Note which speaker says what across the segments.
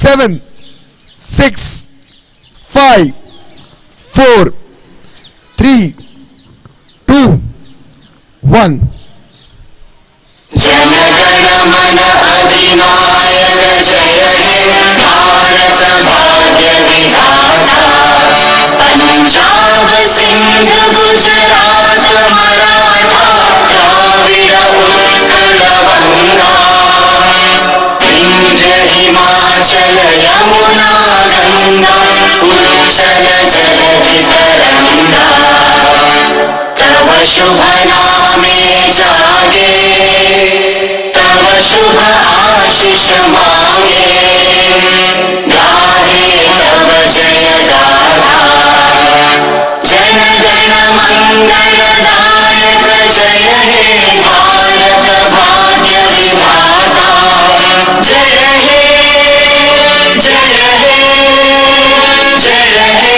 Speaker 1: 7 6 5 4 3 2 1
Speaker 2: जनगण मन अधिनायक जय हे भारत भाग्य विधाता पंजाब सिंध गुजरात मराठा द्राविड़ उत्कल गंगा विंध्य हिमाचल यमुना गंगा उच्चल जलधि तरंगा तव शुभ नामे जागे तव शुभ आशीष मांगे गाहे तव जय गाथा जन गण मंगलदायक जय हे भारत भाग्य विधाता जय हे जय हे जय हे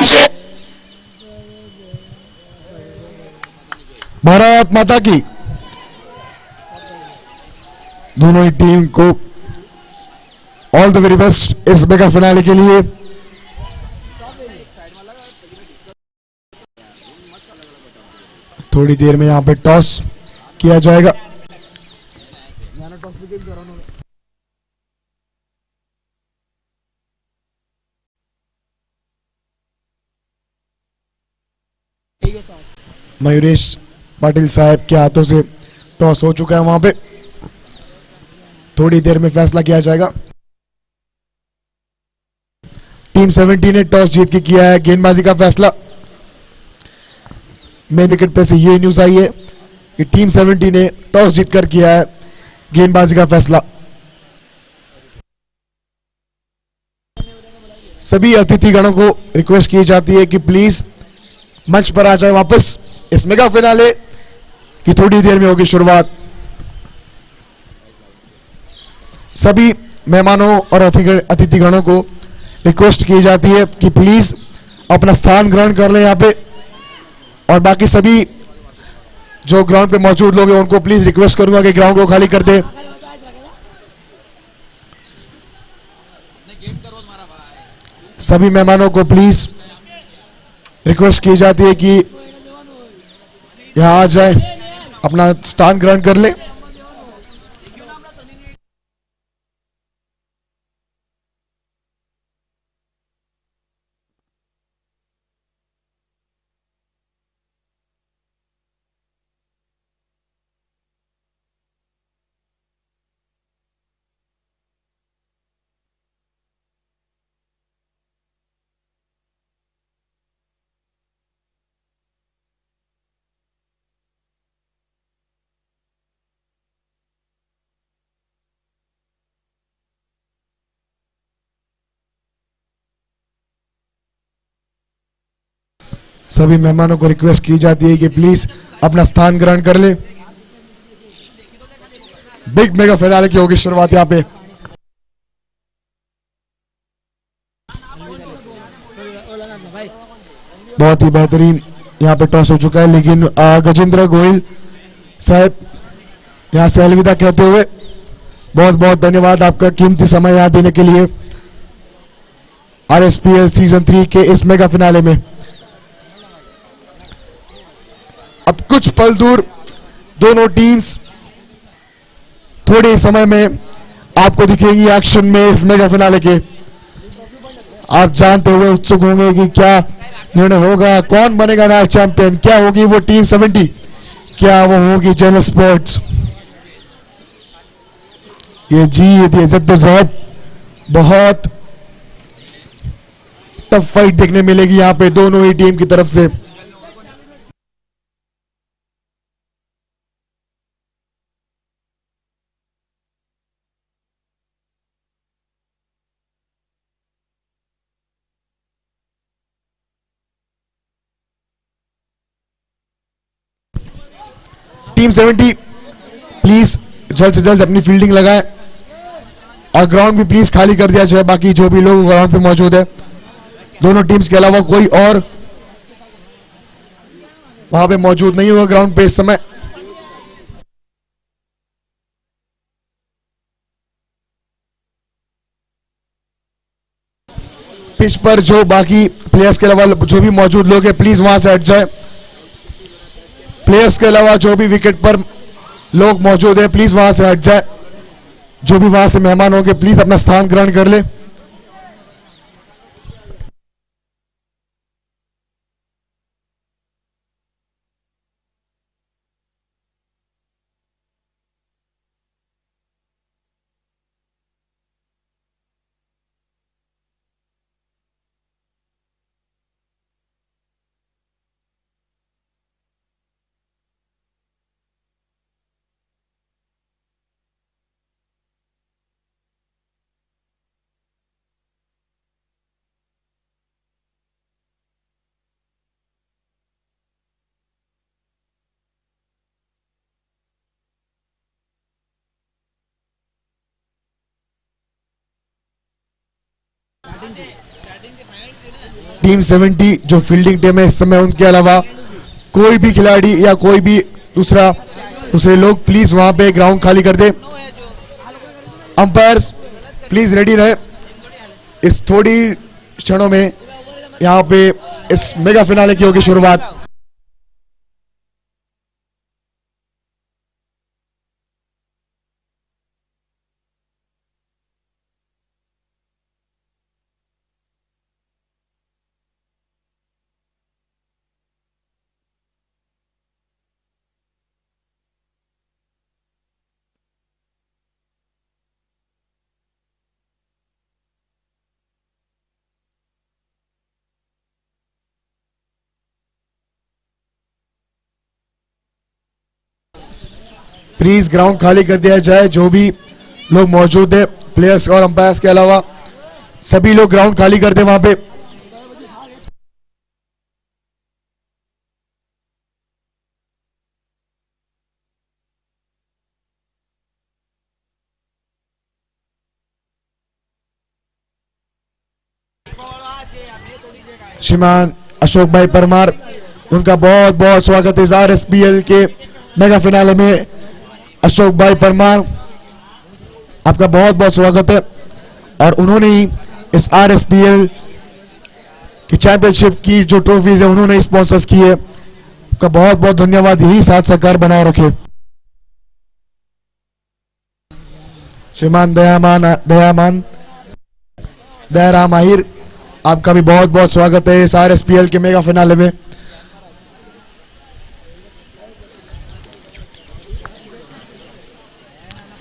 Speaker 2: जय।
Speaker 1: भारत माता की। दोनों ही टीम को ऑल द वेरी बेस्ट इस मेगा फिनाले के लिए। थोड़ी देर में यहां पे टॉस किया जाएगा। मयूरेश पाटिल साहब के हाथों से टॉस हो चुका है। वहां पे थोड़ी देर में फैसला किया जाएगा। टीम 70 ने टॉस जीत के किया है गेंदबाजी का फैसला। मेन विकेट पे से ये न्यूज आई है कि टीम 70 ने टॉस जीतकर किया है गेंदबाजी का फैसला। सभी अतिथिगणों को रिक्वेस्ट की जाती है कि प्लीज मंच पर आ जाए वापस। इस मेगा फिनाले की थोड़ी देर में होगी शुरुआत। सभी मेहमानों और अतिथिगणों को रिक्वेस्ट की जाती है कि प्लीज अपना स्थान ग्रहण कर लें यहां पे। और बाकी सभी जो ग्राउंड पे मौजूद लोग हैं उनको प्लीज रिक्वेस्ट करूंगा कि ग्राउंड को खाली कर दे। सभी मेहमानों को प्लीज रिक्वेस्ट की जाती है कि यहां आ जाए, अपना स्थान ग्रहण कर ले। सभी मेहमानों को रिक्वेस्ट की जाती है कि प्लीज अपना स्थान ग्रहण कर ले। बिग मेगा फिनाले की होगी शुरुआत यहां पे। बहुत ही बेहतरीन यहां पे टॉस हो चुका है, लेकिन गजेंद्र गोयल साहब यहां से अलविदा कहते हुए बहुत बहुत धन्यवाद आपका कीमती समय यहां देने के लिए RSPL सीजन 3 के इस मेगा फिनाले में। अब कुछ पल दूर दोनों टीम्स थोड़े समय में आपको दिखेंगी एक्शन में इस मेगा फिनाले के। आप जानते हुए उत्सुक होंगे कि क्या निर्णय होगा, कौन बनेगा नया चैंपियन। क्या होगी वो टीम 70, क्या वो होगी जेनरल स्पोर्ट्स। ये जीत, ये जद्दोजहद, बहुत टफ फाइट देखने मिलेगी यहां पे दोनों ही टीम की तरफ से। टीम 70 प्लीज जल्द से जल्द अपनी फील्डिंग लगाएं और ग्राउंड भी प्लीज खाली कर दिया जाए। बाकी जो भी लोग ग्राउंड पे मौजूद है, दोनों टीम्स के अलावा कोई और वहां पे मौजूद नहीं होगा ग्राउंड पे इस समय। पिच पर जो बाकी प्लेयर्स के अलावा जो भी मौजूद लोग हैं प्लीज वहां से हट जाए। प्लेयर्स के अलावा जो भी विकेट पर लोग मौजूद हैं प्लीज वहां से हट जाए। जो भी वहां से मेहमान होंगे प्लीज अपना स्थान ग्रहण कर ले। टीम 70 जो फील्डिंग टीम है इस समय, उनके अलावा कोई भी खिलाड़ी या कोई भी दूसरे लोग प्लीज वहां पे ग्राउंड खाली कर दे। अंपायर्स प्लीज रेडी रहे। इस थोड़ी क्षणों में यहाँ पे इस मेगा फिनाले की होगी शुरुआत। प्लीज ग्राउंड खाली कर दिया जाए। जो भी लोग मौजूद है प्लेयर्स और अंपायर्स के अलावा सभी लोग ग्राउंड खाली कर दे वहां पे। श्रीमान अशोक भाई परमार, उनका बहुत बहुत स्वागत है RSPL के मेगा फिनाले में। अशोक भाई परमार, आपका बहुत बहुत स्वागत है। और उन्होंने ही इस RSPL की चैंपियनशिप की जो ट्रॉफीज है उन्होंने स्पॉन्सर्स की है। आपका बहुत बहुत धन्यवाद। यही साथ सरकार बनाए रखे। श्रीमान दयाराम आहिर, आपका भी बहुत बहुत स्वागत है इस RSPL के मेगा फिनाले में।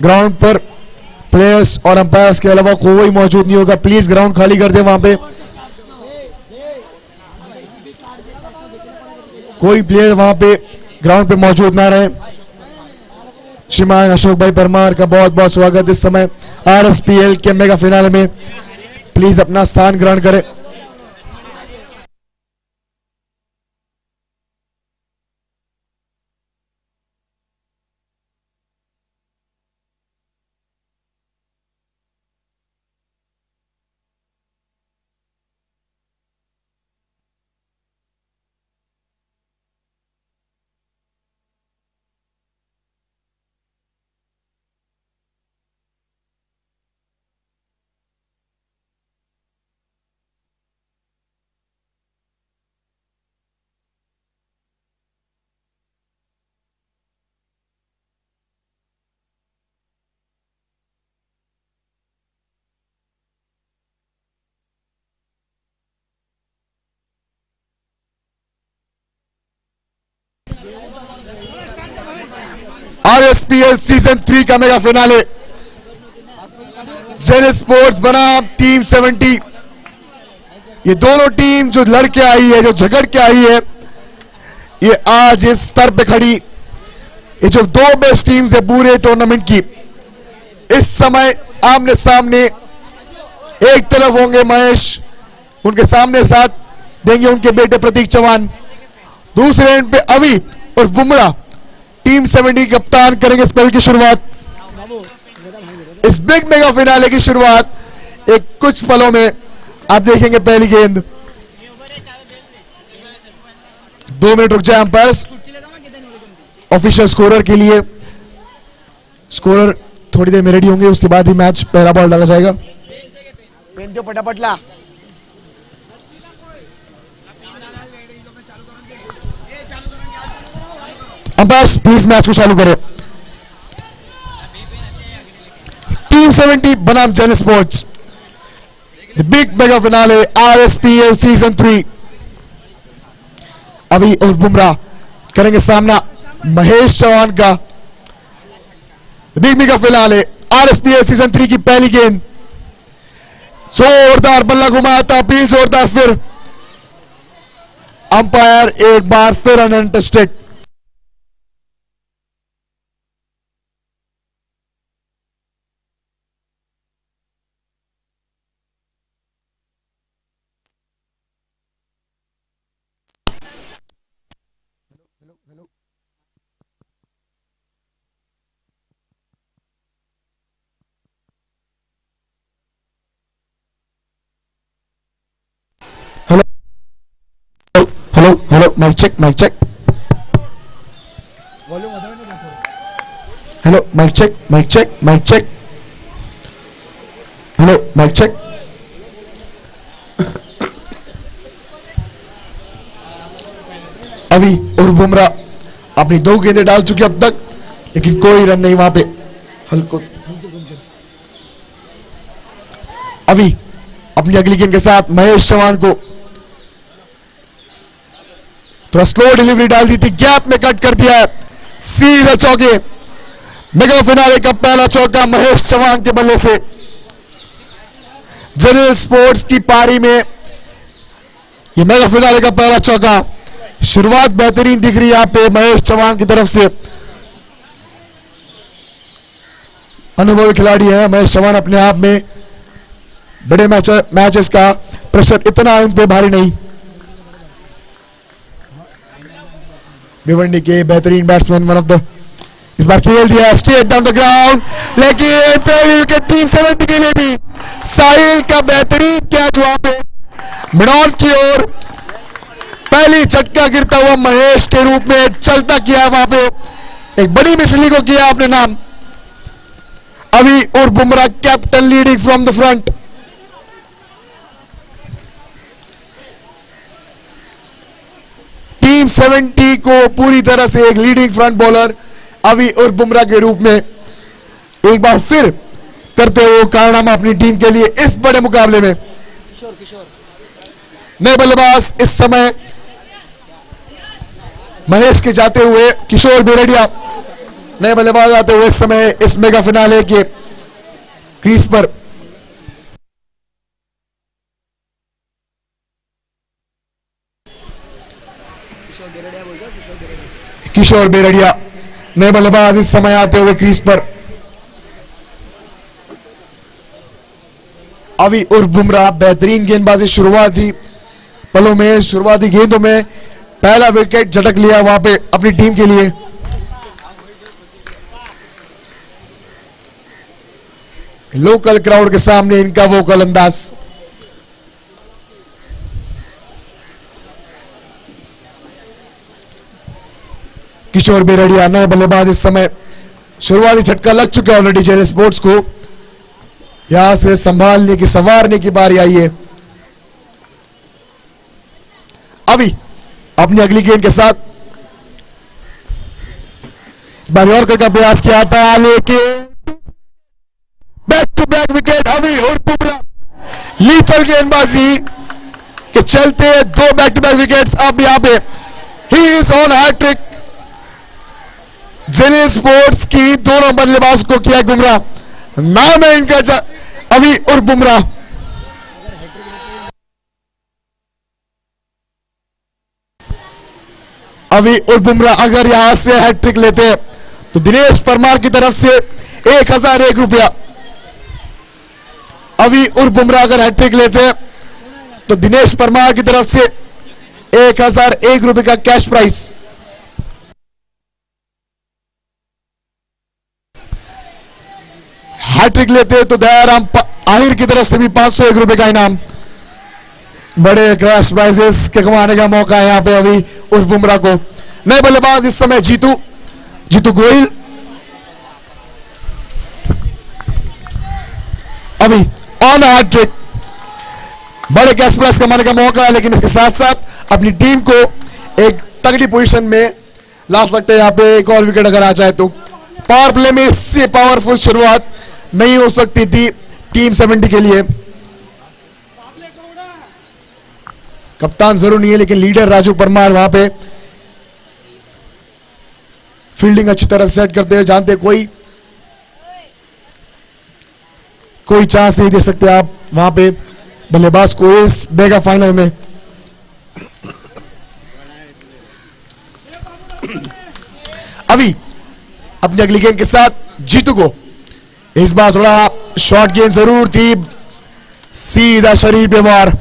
Speaker 1: ग्राउंड पर प्लेयर्स और अंपायर्स के अलावा कोई मौजूद नहीं होगा। प्लीज ग्राउंड खाली कर दे वहां पे। कोई प्लेयर वहां पे ग्राउंड पे मौजूद ना रहे। श्रीमान अशोक भाई परमार का बहुत बहुत स्वागत इस समय RSPL के मेगा फिनाले में। प्लीज अपना स्थान ग्रहण करें। RSPL सीजन 3 का मेगा फिनाले जेल स्पोर्ट्स बनाम टीम 70। ये दोनों टीम जो लड़के आई है, जो झगड़ के आई है, ये आज इस स्तर पे खड़ी। ये जो दो बेस्ट टीम्स है पूरे टूर्नामेंट की, इस समय आमने सामने। एक तरफ होंगे महेश, उनके सामने साथ देंगे उनके बेटे प्रतीक चौहान। दूसरे एंड पे अभी और बुमराह, टीम 70 कप्तान करेंगे स्पेल की शुरुआत। इस बिग मेगा फिनाले की शुरुआत एक कुछ पलों में आप देखेंगे। पहली गेंद, 2 मिनट रुक जाए अंपायर्स ऑफिशियल स्कोरर के लिए। स्कोरर थोड़ी देर में रेडी होंगे, उसके बाद ही मैच पहला बॉल डाला जाएगा।
Speaker 3: पटापट ला।
Speaker 1: अंपायर्स प्लीज मैच को चालू करें। टीम 70 बनाम जेन sports, the big mega finale RSPL season 3। अभी और बुमराह करेंगे सामना महेश चौहान का। The big mega finale RSPL season 3 की पहली गेंद, जोरदार बल्ला घुमाया था, अपील जोरदार, फिर अंपायर एक बार फिर अनटस्टेड। Hello mic check, mic check, hello mic check, mic check, mic check, hello mic check. अभी और बुमराह अपनी 2 गेंदें डाल चुके अब तक, लेकिन कोई रन नहीं वहां पे। हल्को अभी अपनी अगली गेंद के साथ महेश चौहान को थोड़ा स्लो डिलीवरी डाल दी थी, गैप में कट कर दिया है, सीधा चौके। मेगा फिनाले का पहला चौका महेश चौहान के बल्ले से। जनरल स्पोर्ट्स की पारी में ये मेगा फिनाले का पहला चौका। शुरुआत बेहतरीन दिख रही है यहां पे महेश चौहान की तरफ से। अनुभवी खिलाड़ी है महेश चौहान, अपने आप में बड़े मैचेस का प्रेशर इतना उन पे भारी नहीं। भिवंडी के बेहतरीन बैट्समैन, वन ऑफ द, इस बार खेल दिया स्ट्रेट डाउन द ग्राउंड, लेकिन पहली विकेट टीम 70 के लिए भी। साहिल का बेहतरीन कैच वहां पे मिडॉन की ओर, पहली झटका गिरता हुआ महेश के रूप में चलता किया वहां पे, एक बड़ी मिसली को किया अपने नाम। अभी और Bumrah captain leading from the front. Team 70 को पूरी तरह से एक लीडिंग फ्रंट बॉलर अभी और बुमराह के रूप में एक बार फिर करते हुए कारनामा अपनी टीम के लिए इस बड़े मुकाबले में। नए बल्लेबाज इस समय महेश के जाते हुए किशोर बेरडिया, नए बल्लेबाज आते हुए इस समय इस मेगा फिनाले के क्रीज पर। किशोर बेरडिया नए बल्लेबाज इस समय आते हुए क्रीज पर। अभी उर्फ बुमराह बेहतरीन गेंदबाजी शुरुआती पलों में, शुरुआती गेंदों में पहला विकेट झटक लिया वहां पे अपनी टीम के लिए। लोकल क्राउड के सामने इनका वोकल अंदाज। किशोर बेरडिया नए बल्लेबाज इस समय, शुरुआती झटका लग चुका है ऑलरेडी जेन स्पोर्ट्स को, यहां से संभालने की, संवारने की बारी आई है। अभी अपनी अगली गेंद के साथ इस बार यॉर्कर का प्रयास किया था, लेकिन बैक टू बैक विकेट अभी और बुमराह लीथल गेंदबाजी के चलते 2 बैक टू बैक विकेट्स। अब यहां पे ही is on hat trick. Zen Sports की दोनों बल्लेबाज को किया गुमराह, नाम है इनका अभी और बुमराह। अभी और बुमराह अगर यहां से हैट्रिक लेते हैं तो दिनेश परमार की तरफ से 1001 रुपया। अभी और बुमराह अगर हैट्रिक लेते हैं तो दिनेश परमार की तरफ से 1001 रुपए का कैश प्राइस। हैट्रिक लेते हैं तो दयाराम आहिर की तरफ से भी 501 रुपए का इनाम। बड़े कैश प्राइजेस के कमाने का मौका है यहां पे अभी उर्फ बुमराह को। नए बल्लेबाज इस समय जीतू गोयल। अभी ऑन हैट्रिक, बड़े कैश प्राइज कमाने का मौका है, लेकिन इसके साथ साथ अपनी टीम को एक तगड़ी पोजीशन में ला सकते हैं यहाँ पे एक और विकेट अगर आ जाए तो। पावर प्ले में इससे पावरफुल शुरुआत नहीं हो सकती थी टीम 70 के लिए। कप्तान जरूर नहीं है लेकिन लीडर राजू परमार वहां पे फील्डिंग अच्छी तरह सेट करते हुए जानते कोई चांस नहीं दे सकते आप वहां पे बल्लेबाज को इस मेगा फाइनल में। अभी अपनी अगली गेंद के साथ जीतू को इस बार थोड़ा शॉर्ट गेंद जरूर थी, सीधा शरीर पे वार।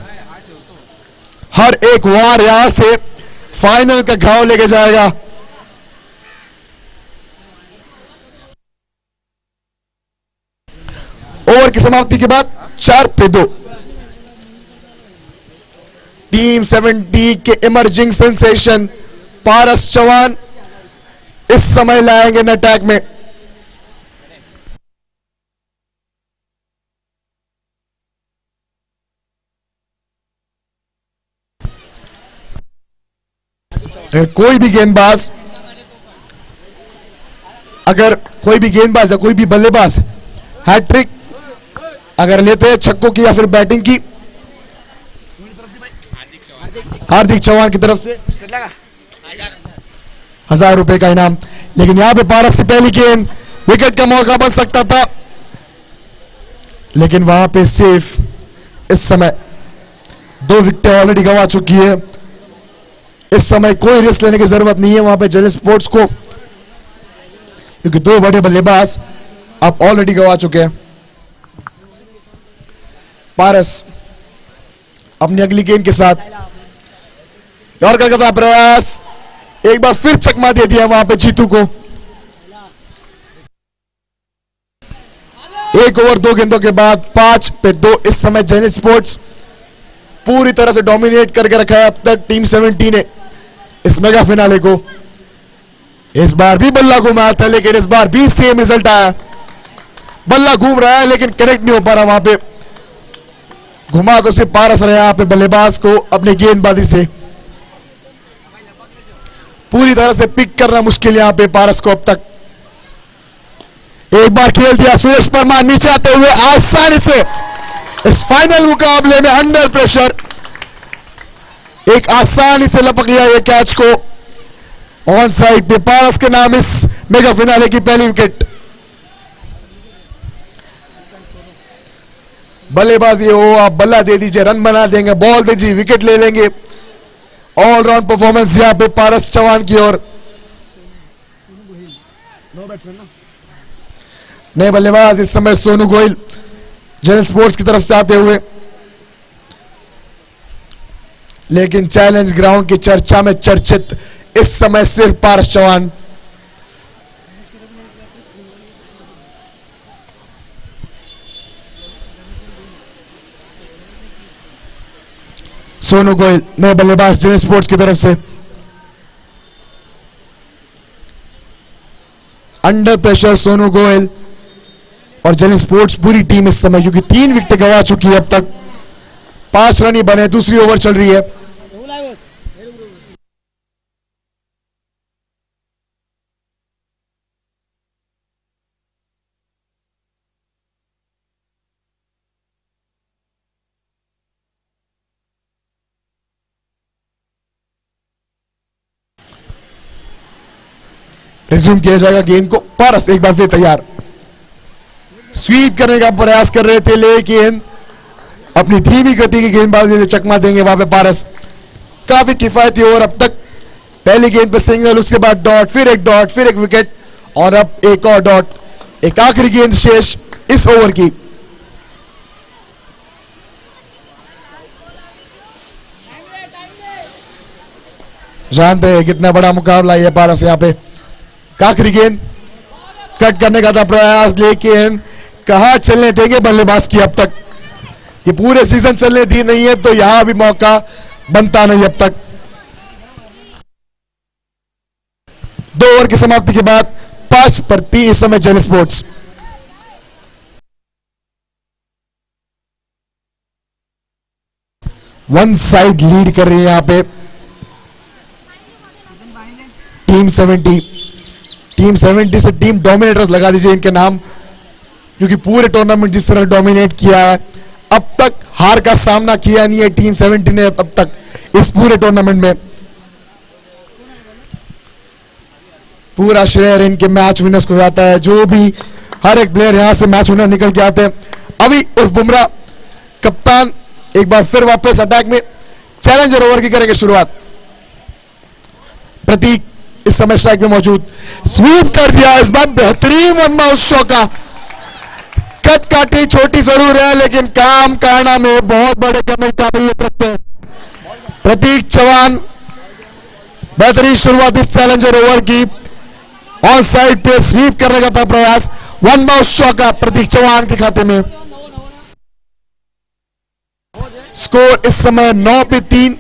Speaker 1: हर एक वार यहां से फाइनल का घाव लेके जाएगा। ओवर की समाप्ति के बाद 4 पे 2 टीम 70 के इमर्जिंग सेंसेशन पारस चौहान इस समय लाएंगे इन अटैक में। कोई भी गेंदबाज या कोई भी बल्लेबाज हैट्रिक अगर लेते हैं छक्कों की या फिर बैटिंग की, हार्दिक चौहान की तरफ से 1000 रुपए का इनाम। लेकिन यहां पे पारस की पहली गेंद, विकेट का मौका बन सकता था लेकिन वहां पे सेफ। इस समय 2 विकेटें ऑलरेडी गंवा चुकी है। इस समय कोई रिस्क लेने की जरूरत नहीं है वहां पे जेल स्पोर्ट्स को, क्योंकि 2 बड़े बल्लेबाज अब ऑलरेडी गंवा चुके हैं। पारस अपनी अगली गेंद के साथ और का प्रयास, एक बार फिर चकमा दे दिया वहां पे जीतू को। 1 ओवर 2 गेंदों के बाद 5 पे 2 इस समय जेल स्पोर्ट्स पूरी तरह से डोमिनेट करके रखा है अब तक टीम 70 ने इस मेगा फिनाले को। इस बार भी बल्ला घुमाया था लेकिन इस बार भी सेम रिजल्ट आया। बल्ला घूम रहा है लेकिन कनेक्ट नहीं हो पा रहा वहां पे। घुमा तो सिर्फ पारस रहा यहाँ पे बल्लेबाज को अपनी गेंदबाजी से पूरी तरह से पिक करना मुश्किल यहां पे पारस को अब तक। एक बार खेल दिया सुरेश परमार नीचे आते हुए आसानी से इस फाइनल मुकाबले में अंडर प्रेशर एक आसानी से लपक लिया ये कैच को ऑन साइड पे। पारस के नाम इस मेगा फिनाले की पहली विकेट। बल्लेबाजी हो आप बल्ला दे दीजिए, रन बना देंगे, बॉल दीजिए विकेट ले लेंगे। ऑलराउंड परफॉर्मेंस यहां पे पारस चौहान की ओर। नए बल्लेबाज इस समय सोनू गोयल जेल स्पोर्ट्स की तरफ से आते हुए, लेकिन चैलेंज ग्राउंड की चर्चा में चर्चित इस समय सिर्फ पारस चौहान। सोनू गोयल नए बल्लेबाज जेल स्पोर्ट्स की तरफ से। अंडर प्रेशर सोनू गोयल और जेल स्पोर्ट्स पूरी टीम इस समय, क्योंकि 3 विकेट गंवा चुकी है अब तक। 5 रन ही बने, दूसरी ओवर चल रही है। रिज्यूम किया जाएगा गेम को। पारस एक बार फिर तैयार, स्वीप करने का प्रयास कर रहे थे लेकिन अपनी धीमी गति की गेंदबाजी से चकमा देंगे वहां पे पारस। काफी किफायती ओवर अब तक। पहली गेंद पे सिंगल, उसके बाद डॉट, फिर एक डॉट, फिर एक विकेट और अब एक और डॉट। एक आखिरी गेंद शेष इस ओवर की। जानते हैं कितना बड़ा मुकाबला है पारस यहाँ पे। आखिरी गेंद कट करने का था प्रयास लेकिन कहां चलने देंगे बल्लेबाज की अब तक। ये पूरे सीजन चलने दी नहीं है तो यहां भी मौका बनता नहीं अब तक। 2 ओवर की समाप्ति के बाद 5 पर 3 इस समय Zen Sports. One side lead कर रही है यहां पे टीम 70 से टीम डोमिनेटर्स लगा दीजिए इनके नाम, क्योंकि पूरे टूर्नामेंट जिस तरह डोमिनेट किया है, अब तक हार का सामना किया नहीं है टीम 70 ने अब तक इस पूरे टूर्नामेंट में। पूरा श्रेय इनके मैच विनर्स को जाता है, जो भी हर एक प्लेयर यहां से मैच विनर निकल के आते हैं। अभी उर्फ बुमराह कप्तान एक बार फिर वापस अटैक में चैलेंजर ओवर की करेंगे शुरुआत। प्रतीक इस समय स्ट्राइक में मौजूद, स्वीप कर दिया इस बार, बेहतरीन वन माउथ शॉका। कद काटी छोटी जरूर है लेकिन काम करना में बहुत बड़े काबिलियत रखते हैं प्रतीक चौहान। बेहतरीन शुरुआत इस चैलेंजर ओवर की, ऑन साइड पे स्वीप करने का था प्रयास, वन माउथ शॉका प्रतीक चौहान के खाते में। स्कोर इस समय 9 पे 3।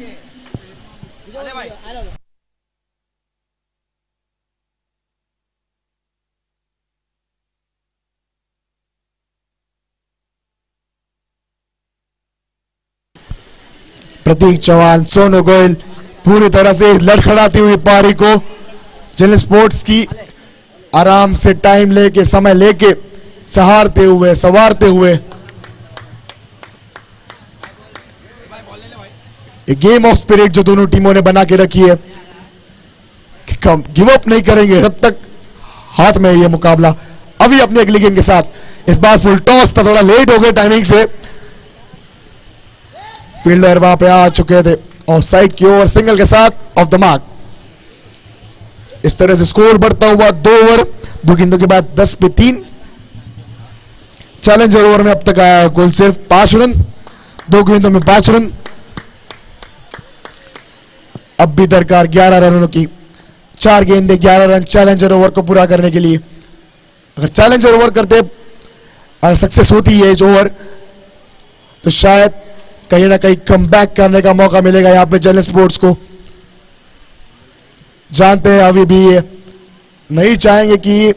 Speaker 1: प्रतीक चौहान, सोनू गोयल पूरी तरह से लड़खड़ाती हुई पारी को जिन स्पोर्ट्स की आराम से टाइम लेके समय लेके सहारते हुए संवारते हुए एक गेम ऑफ स्पिरिट जो दोनों टीमों ने बना के रखी है कि गिव अप नहीं करेंगे जब तक हाथ में ये मुकाबला। अभी अपने अगली गेम के साथ इस बार फुल टॉस था, थोड़ा लेट हो गए टाइमिंग से, फील्डर वहां पे आ चुके थे ऑफ साइड की ओर सिंगल के साथ ऑफ द मार्क। इस तरह से स्कोर बढ़ता हुआ 2 ओवर 2 गेंदों के बाद 10 पे 3। चैलेंजर ओवर में अब तक आया कुल सिर्फ 5 रन, 2 गेंदों में 5 रन। अब भी दरकार 11 रनों की, 4 गेंदे 11 रन चैलेंजर ओवर को पूरा करने के लिए। अगर चैलेंजर ओवर करते और सक्सेस होती है इस ओवर तो शायद कहीं ना कहीं कमबैक करने का मौका मिलेगा यहां पे जेल स्पोर्ट्स को। जानते हैं अभी भी ये नहीं चाहेंगे कि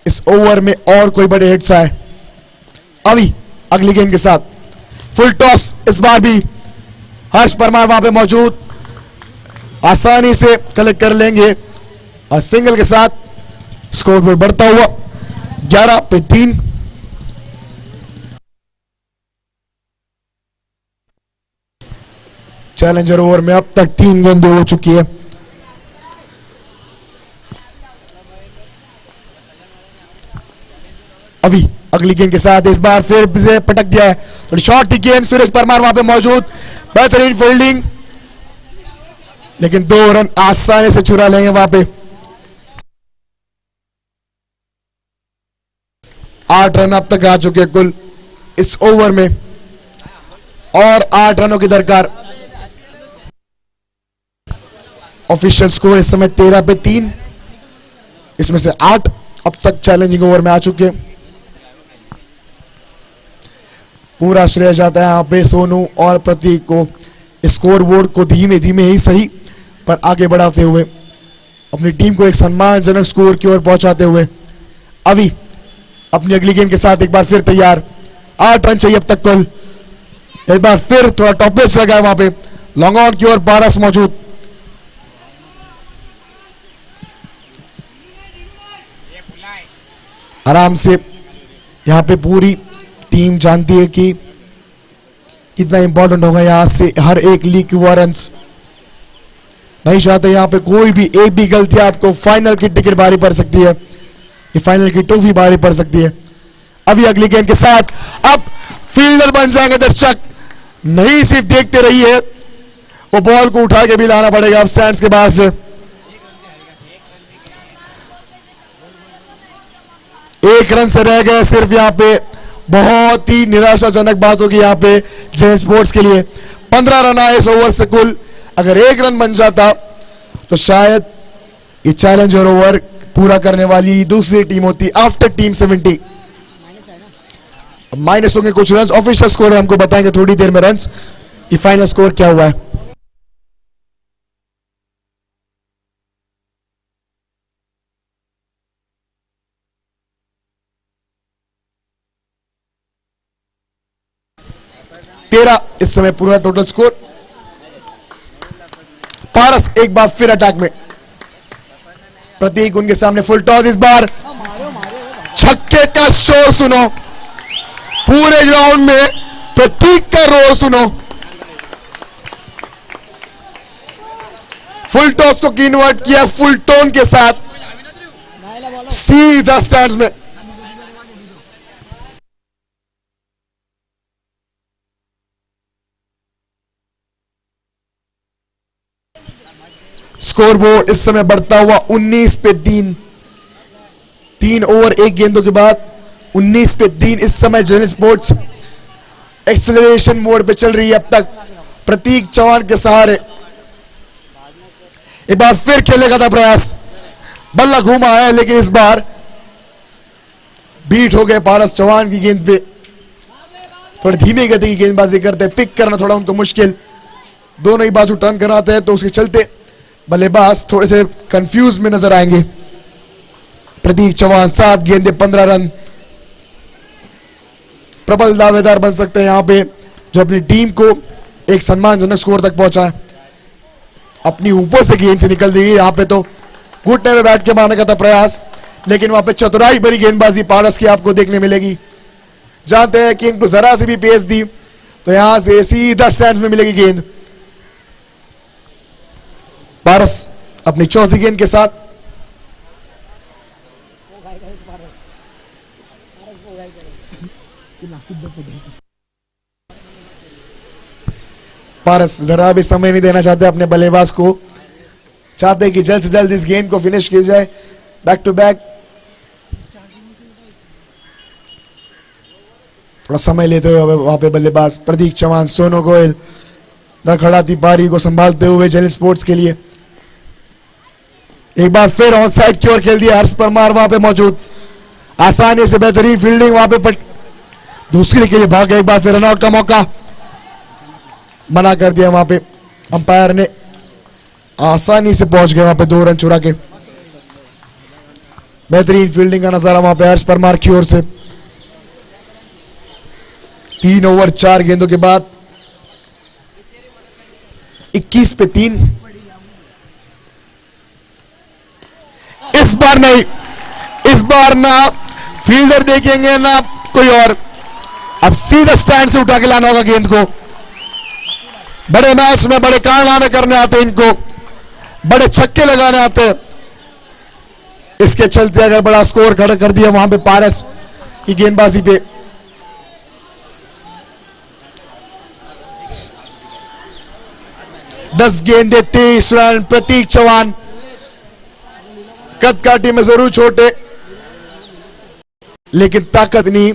Speaker 1: इस ओवर में और कोई बड़े हिट्स आए। अभी अगली गेम के साथ फुल टॉस, इस बार भी हर्ष परमार वहां पे मौजूद, आसानी से कलेक्ट कर लेंगे और सिंगल के साथ स्कोर बोर्ड बढ़ता हुआ 11 पे 3। चैलेंजर ओवर में अब तक 3 गेंदें हो चुकी है। अभी अगली गेंद के साथ इस बार फिर से पटक दिया है, थोड़ी शॉर्ट की गेंद, सुरेश परमार वहां पे मौजूद, बेहतरीन फील्डिंग, लेकिन 2 रन आसानी से चुरा लेंगे वहां पे। 8 रन अब तक आ चुके हैं कुल इस ओवर में और 8 रनों की दरकार। ऑफिशियल स्कोर इस समय 13 पे 3, इसमें से 8 अब तक चैलेंजिंग ओवर में आ चुके हैं। पूरा श्रेय जाता है यहां पे सोनू और प्रतीक को, स्कोर बोर्ड को धीमे धीमे ही सही पर आगे बढ़ाते हुए अपनी टीम को एक सम्मानजनक स्कोर की ओर पहुंचाते हुए। अभी अपनी अगली गेम के साथ एक बार फिर तैयार, 8 रन चाहिए अब तक कुल। एक बार फिर थोड़ा टॉप पेस लगा है वहां पे, लॉन्ग ऑन की ओर पारस मौजूद, आराम से यहां पे पूरी टीम जानती है कि कितना इंपॉर्टेंट होगा यहां से हर एक लीग हुआ रन्स। नहीं चाहते यहां पे कोई भी एक भी गलती आपको फाइनल की टिकट बारी पड़ सकती है, ये फाइनल की ट्रॉफी बारी पड़ सकती है। अभी अगली गेंद के साथ अब फील्डर बन जाएंगे दर्शक, नहीं सिर्फ देखते रहिए, वो बॉल को उठा के भी लाना पड़ेगा अब स्टैंड्स के बाहर से। 1 रन से रह गए सिर्फ यहां पे, बहुत ही निराशाजनक बात होगी यहां पे जे स्पोर्ट्स के लिए। 15 रन आए इस ओवर से कुल, अगर 1 रन बन जाता तो शायद ये चैलेंजर ओवर पूरा करने वाली दूसरी टीम होती आफ्टर टीम 70। माइनस होंगे कुछ रन, ऑफिशियल स्कोर हमको बताएंगे थोड़ी देर में रन्स, ये फाइनल स्कोर क्या हुआ है। इस समय पूरा टोटल स्कोर। पारस एक बार फिर अटैक में, प्रतीक उनके सामने फुल टॉस, इस बार छक्के का शोर सुनो, पूरे ग्राउंड में प्रतीक का रोर सुनो। फुल टॉस को कन्वर्ट किया फुल टोन के साथ, सीधा स्टैंड्स में। स्कोरबोर्ड इस समय बढ़ता हुआ 19 पे 3। 3 ओवर 1 गेंदों के बाद 19 पे 3 इस समय जनरल स्पोर्ट्स एक्सेलरेशन मोड पे चल रही है अब तक प्रतीक चौहान के सहारे। एक बार फिर खेलेगा था प्रयास, बल्ला घूमा है लेकिन इस बार बीट हो गए पारस चौहान की गेंद पे। थोड़ी धीमी गति की गेंदबाजी करते हैं, पिक करना थोड़ा उनको मुश्किल, दोनों ही बाजू टर्न कराते हैं तो उसके चलते बल्लेबाज थोड़े से कंफ्यूज में नजर आएंगे। प्रतीक चौहान 7 गेंदे 15 रन, प्रबल दावेदार बन सकते हैं यहां पे, जो अपनी टीम को एक सम्मानजनक स्कोर तक पहुंचा है। अपनी ऊपर से गेंद से निकल दी यहां पे, तो घुटने में बैठ के मारने का था प्रयास, लेकिन वहां पे चतुराई भरी गेंदबाजी पारस की आपको देखने मिलेगी। जानते हैं कि इनको जरा से भी पेस दी तो यहां से सीधा स्टैंड में मिलेगी गेंद। पारस अपनी चौथी गेंद के साथ, पारस जरा भी समय नहीं देना चाहते अपने बल्लेबाज को, चाहते हैं कि जल्द से जल्द इस गेंद को फिनिश किया जाए। बैक टू बैक थोड़ा समय लेते हुए वहां पे बल्लेबाज प्रतीक चौहान, सोनू गोयल रखड़ाती पारी को संभालते हुए जनरल स्पोर्ट्स के लिए। एक बार फिर ऑन साइड की ओर खेल दिया हर्ष परमार वहां पे मौजूद, आसानी से बेहतरीन फील्डिंग वहां पे दूसरे के लिए भाग गया। एक बार फिर रनआउट का मौका मना कर दिया वहां पे अंपायर ने, आसानी से पहुंच गए वहां पे 2 रन चुरा के। बेहतरीन फील्डिंग का नजारा वहां पे हर्ष परमार की ओर से। 3 ओवर 4 गेंदों के बाद 21 पे 3। इस बार नहीं, इस बार ना फील्डर देखेंगे ना कोई और, अब सीधा स्टैंड से उठा के लाना होगा गेंद को। बड़े मैच में बड़े कारनामे करने आते इनको, बड़े छक्के लगाने आते, इसके चलते अगर बड़ा स्कोर खड़ा कर दिया वहां पे पारस की गेंदबाजी पे। दस गेंदे 23 रन। प्रतीक चौहान कद काठी में जरूर छोटे, लेकिन ताकत नहीं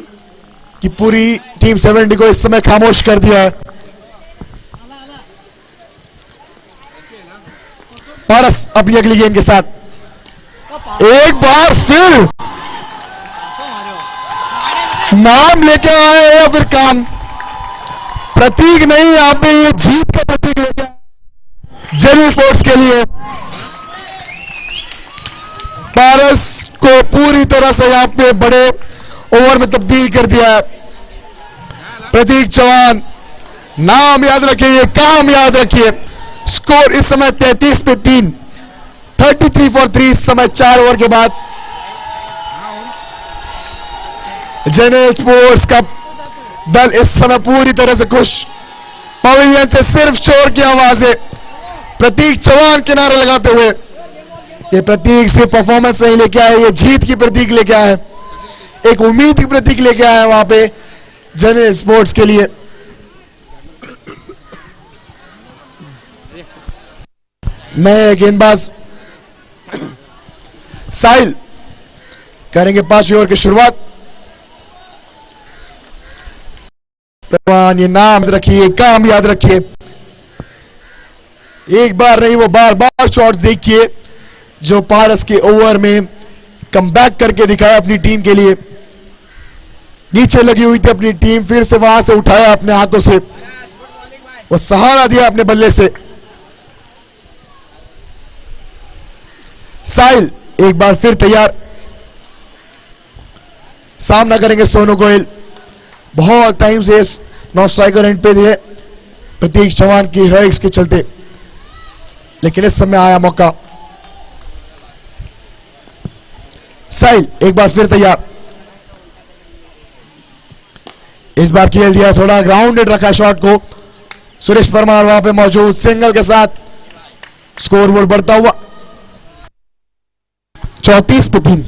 Speaker 1: कि पूरी टीम 70 को इस समय खामोश कर दिया है। पारस अपनी अगली गेंद के साथ एक बार फिर नाम लेके आए या फिर काम, प्रतीक नहीं यहां पे, ये जीत का प्रतीक लेके जनरल स्पोर्ट्स के लिए। पारस को पूरी तरह से यहां पे बड़े ओवर में तब्दील कर दिया है। प्रतीक चौहान, नाम याद रखिए, काम याद रखिए। स्कोर इस समय 33 पे 3, 33 फॉर 3 इस समय 4 ओवर के बाद। जनरल स्पोर्ट्स का दल इस समय पूरी तरह से खुश, पवेलियन से सिर्फ शोर की आवाजें, प्रतीक चौहान किनारे लगाते हुए। ये प्रतीक सिर्फ परफॉर्मेंस नहीं लेके आए, ये जीत की प्रतीक लेके आए, एक उम्मीद की प्रतीक लेके आए वहां पे जनरल स्पोर्ट्स के लिए। नए गेंदबाज साहिल करेंगे 5वीं ओवर की शुरुआत। ये नाम रखिए, काम याद रखिए, एक बार नहीं वो बार बार शॉट्स देखिए जो पारस के ओवर में कमबैक करके दिखाया अपनी टीम के लिए। नीचे लगी हुई थी अपनी टीम, फिर से वहां से उठाया अपने हाथों से, वो सहारा दिया अपने बल्ले से। साहिल एक बार फिर तैयार, सामना करेंगे सोनू गोयल। बहुत टाइम से इस नॉन स्ट्राइकर एंड पे थे प्रतीक चौहान की हीरोइक्स के चलते, लेकिन इस समय आया मौका। साहिल एक बार फिर तैयार, इस बार खेल दिया, थोड़ा ग्राउंडेड रखा शॉट को। सुरेश परमार वहां पे मौजूद, सिंगल के साथ स्कोर बोर्ड बढ़ता हुआ 34-3।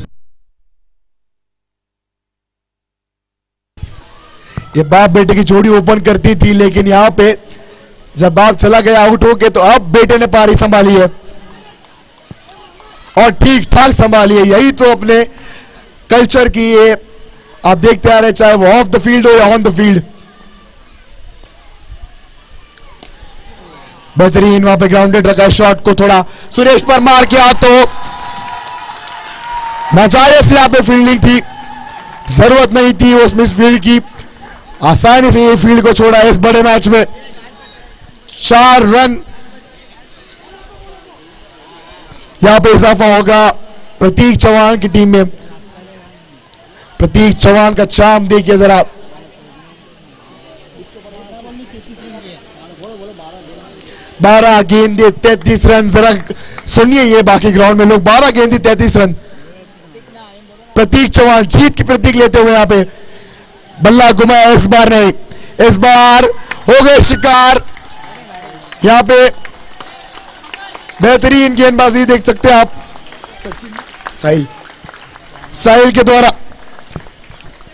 Speaker 1: ये बाप बेटे की जोड़ी ओपन करती थी, लेकिन यहां पे जब बाप चला गया आउट होके तो अब बेटे ने पारी संभाली है और ठीक ठाक संभाली है। यही तो अपने कल्चर की ये आप देखते आ रहे, चाहे वो ऑफ द फील्ड हो या ऑन द फील्ड। बेहतरीन वहां पे ग्राउंडेड रखा शॉट को, थोड़ा सुरेश परमार किया तो नाजायज यहां पे फील्डिंग थी, जरूरत नहीं थी उस मिस फील्ड की, आसानी से ये फील्ड को छोड़ा इस बड़े मैच में। 4 रन यहां पे इजाफा होगा प्रतीक चौहान की टीम में। प्रतीक चौहान का चाम देखिए जरा, 12 गेंदे 33 रन। जरा सुनिए ये बाकी ग्राउंड में लोग, 12 गेंदे 33 रन। प्रतीक चौहान जीत की प्रतीक लेते हुए यहां पे बल्ला घुमाया, इस बार नहीं, इस बार हो गए शिकार। यहां पे बेहतरीन गेंदबाजी देख सकते हैं आप साहिल के द्वारा,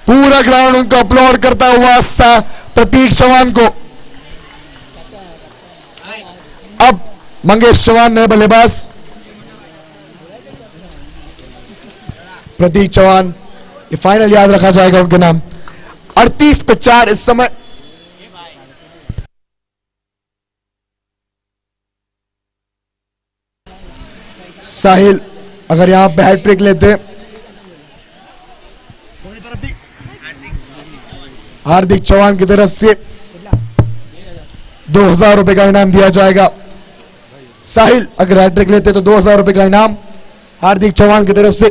Speaker 1: पूरा ग्राउंड उनको अपलॉड करता हुआ प्रतीक चौहान को। अब मंगेश चौहान नए बल्लेबाज, प्रतीक चौहान, ये फाइनल याद रखा जाएगा उनके नाम। 38-4 इस समय। साहिल अगर यहां पे हैट्रिक लेते, हार्दिक चौहान की तरफ से 2000 रुपए का इनाम दिया जाएगा। साहिल अगर हैट्रिक लेते तो 2000 रुपए का इनाम हार्दिक चौहान की तरफ से।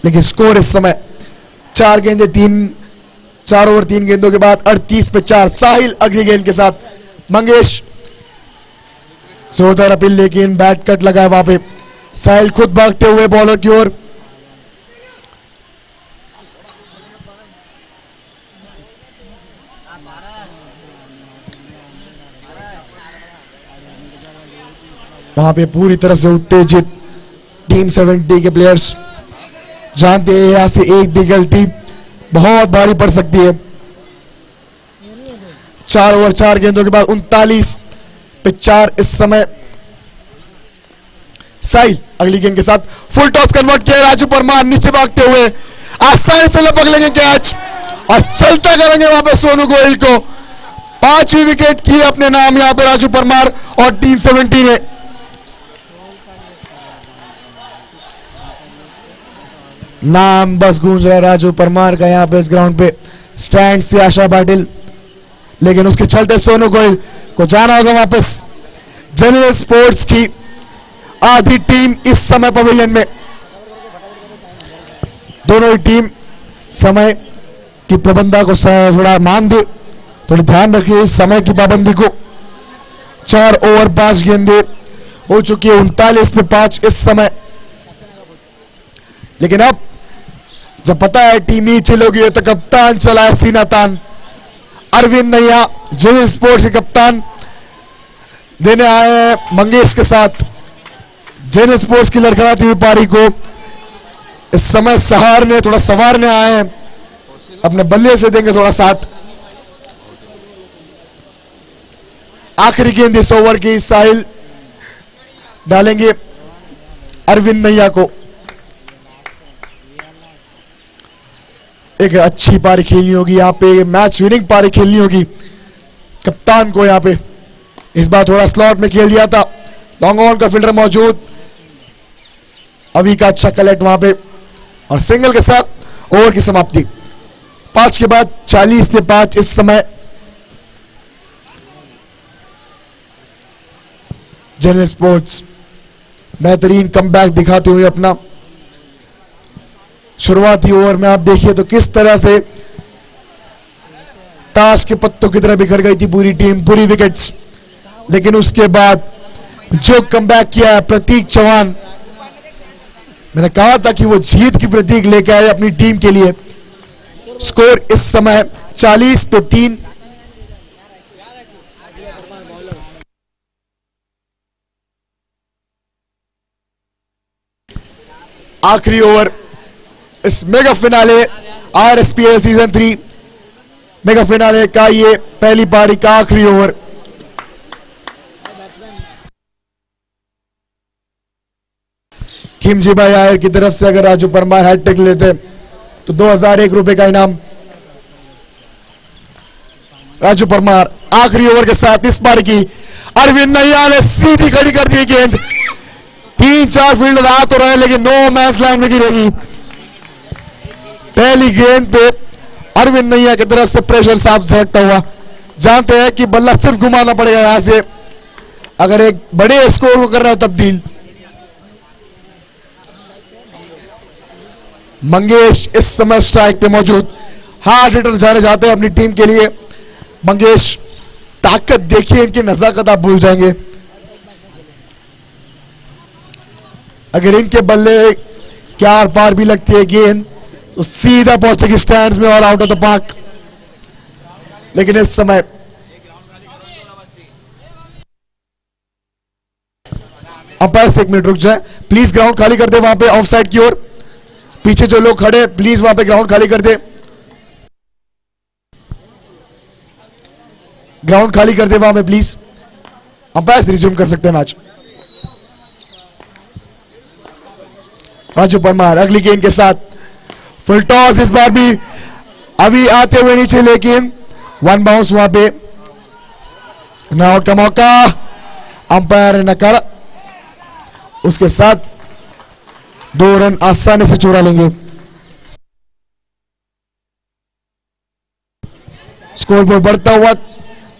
Speaker 1: लेकिन स्कोर इस समय 4 गेंदे 4 ओवर 3 गेंदों के बाद 38-4। साहिल अगली गेंद के साथ, मंगेश जोरदार अपील, लेकिन बैट कट लगा है वहां पे। साहिल खुद भागते हुए बॉलर की ओर, वहां पे पूरी तरह से उत्तेजित टीम 70 के प्लेयर्स जानते हैं यहां से एक भी गलती बहुत भारी पड़ सकती है। 4 ओवर 4 गेंदों के बाद 39-4 इस समय। साहिल अगली गेंद के साथ फुल टॉस कन्वर्ट किया, राजू परमार नीचे भागते हुए आसानी से लपक लेंगे कैच और चलता करेंगे वहां पे सोनू गोयल को। 5वीं विकेट की अपने नाम यहां पे राजू परमार और टीम 70 ने। नाम बस गूंज रहा है राजू परमार का यहां पे इस ग्राउंड पे, स्टैंड से आशा पाटिल, लेकिन उसके चलते सोनू गोयल को जाना होगा वापस। जनरल स्पोर्ट्स की आधी टीम इस समय पवेलियन में, दोनों ही टीम समय की प्रबंधन को थोड़ा मान दे, थोड़ा ध्यान रखिए इस समय की पाबंदी को। 4 ओवर 5 गेंदे हो चुकी है, 39-5 इस समय। लेकिन अब जब पता है टीम नीचे लोगी तो कप्तान चला है सीना तान। अरविंद नैया जनरल स्पोर्ट्स के कप्तान देने आए हैं मंगेश के साथ जनरल स्पोर्ट्स की लड़खड़ाती हुई पारी को। इस समय सहारने थोड़ा संवारने आए हैं, अपने बल्ले से देंगे थोड़ा साथ। आखिरी गेंद इस ओवर की साहिल डालेंगे अरविंद नैया को। एक अच्छी पारी खेलनी होगी यहाँ पे, मैच विनिंग पारी खेलनी होगी कप्तान को। यहाँ पे इस बार थोड़ा स्लॉट में खेल दिया था, लॉन्ग ऑन का फील्डर मौजूद, अभी का अच्छा कलेक्ट वहां पे और सिंगल के साथ ओवर की समाप्ति। 5 के बाद 40-5 इस समय। जनरल स्पोर्ट्स बेहतरीन कमबैक दिखाते हुए अपना शुरुआती ओवर में आप देखिए तो किस तरह से ताश के पत्तों की तरह बिखर गई थी पूरी टीम, पूरी विकेट्स। लेकिन उसके बाद जो कमबैक किया है प्रतीक चौहान, मैंने कहा था कि वो जीत की प्रतीक लेके आए अपनी टीम के लिए। स्कोर इस समय 40 पे 3। आखिरी ओवर इस mega finale RSPL season 3 mega finale का ये पहली पारी का आखिरी ओवर। खिमजी भाई आयर की तरफ से अगर राजू परमार हैट्रिक लेते तो 2001 रुपए का इनाम। राजू परमार आखिरी ओवर के साथ इस बार की अरविंद नैया ने सीधी खड़ी कर दी गेंद। 3-4 फील्डर आ तो रहे लेकिन नो मैच लाइन में गिरेगी। पहली गेंद पे अरविंद नैया की तरफ से प्रेशर साफ झलकता हुआ। जानते हैं कि बल्ला सिर्फ घुमाना पड़ेगा यहां से अगर एक बड़े स्कोर को करना है तब्दील। मंगेश इस समय स्ट्राइक पे मौजूद। हार्ड हिटर जाने जाते हैं अपनी टीम के लिए। मंगेश ताकत देखिए इनकी नजाकत आप भूल जाएंगे। अगर इनके बल्ले के आर पार भी लगती है गेंद तो सीधा पहुंचेगी स्टैंड्स में और आउट ऑफ द पार्क। लेकिन इस समय अंपायर से 1 मिनट रुक जाए प्लीज। ग्राउंड खाली कर दे वहां पे ऑफ साइड की ओर। पीछे जो लोग खड़े प्लीज वहां पे ग्राउंड खाली कर दे। ग्राउंड खाली कर दे वहां पे प्लीज। अंपायर रिज्यूम कर सकते हैं मैच। राजू परमार अगली गेंद के साथ फुल टॉस इस बार भी अभी आते हुए नीचे लेकिन 1 बाउंस वहां पे। आउट का मौका अंपायर ने नकारा। उसके साथ 2 रन आसानी से चुरा लेंगे। स्कोर बोर्ड बढ़ता हुआ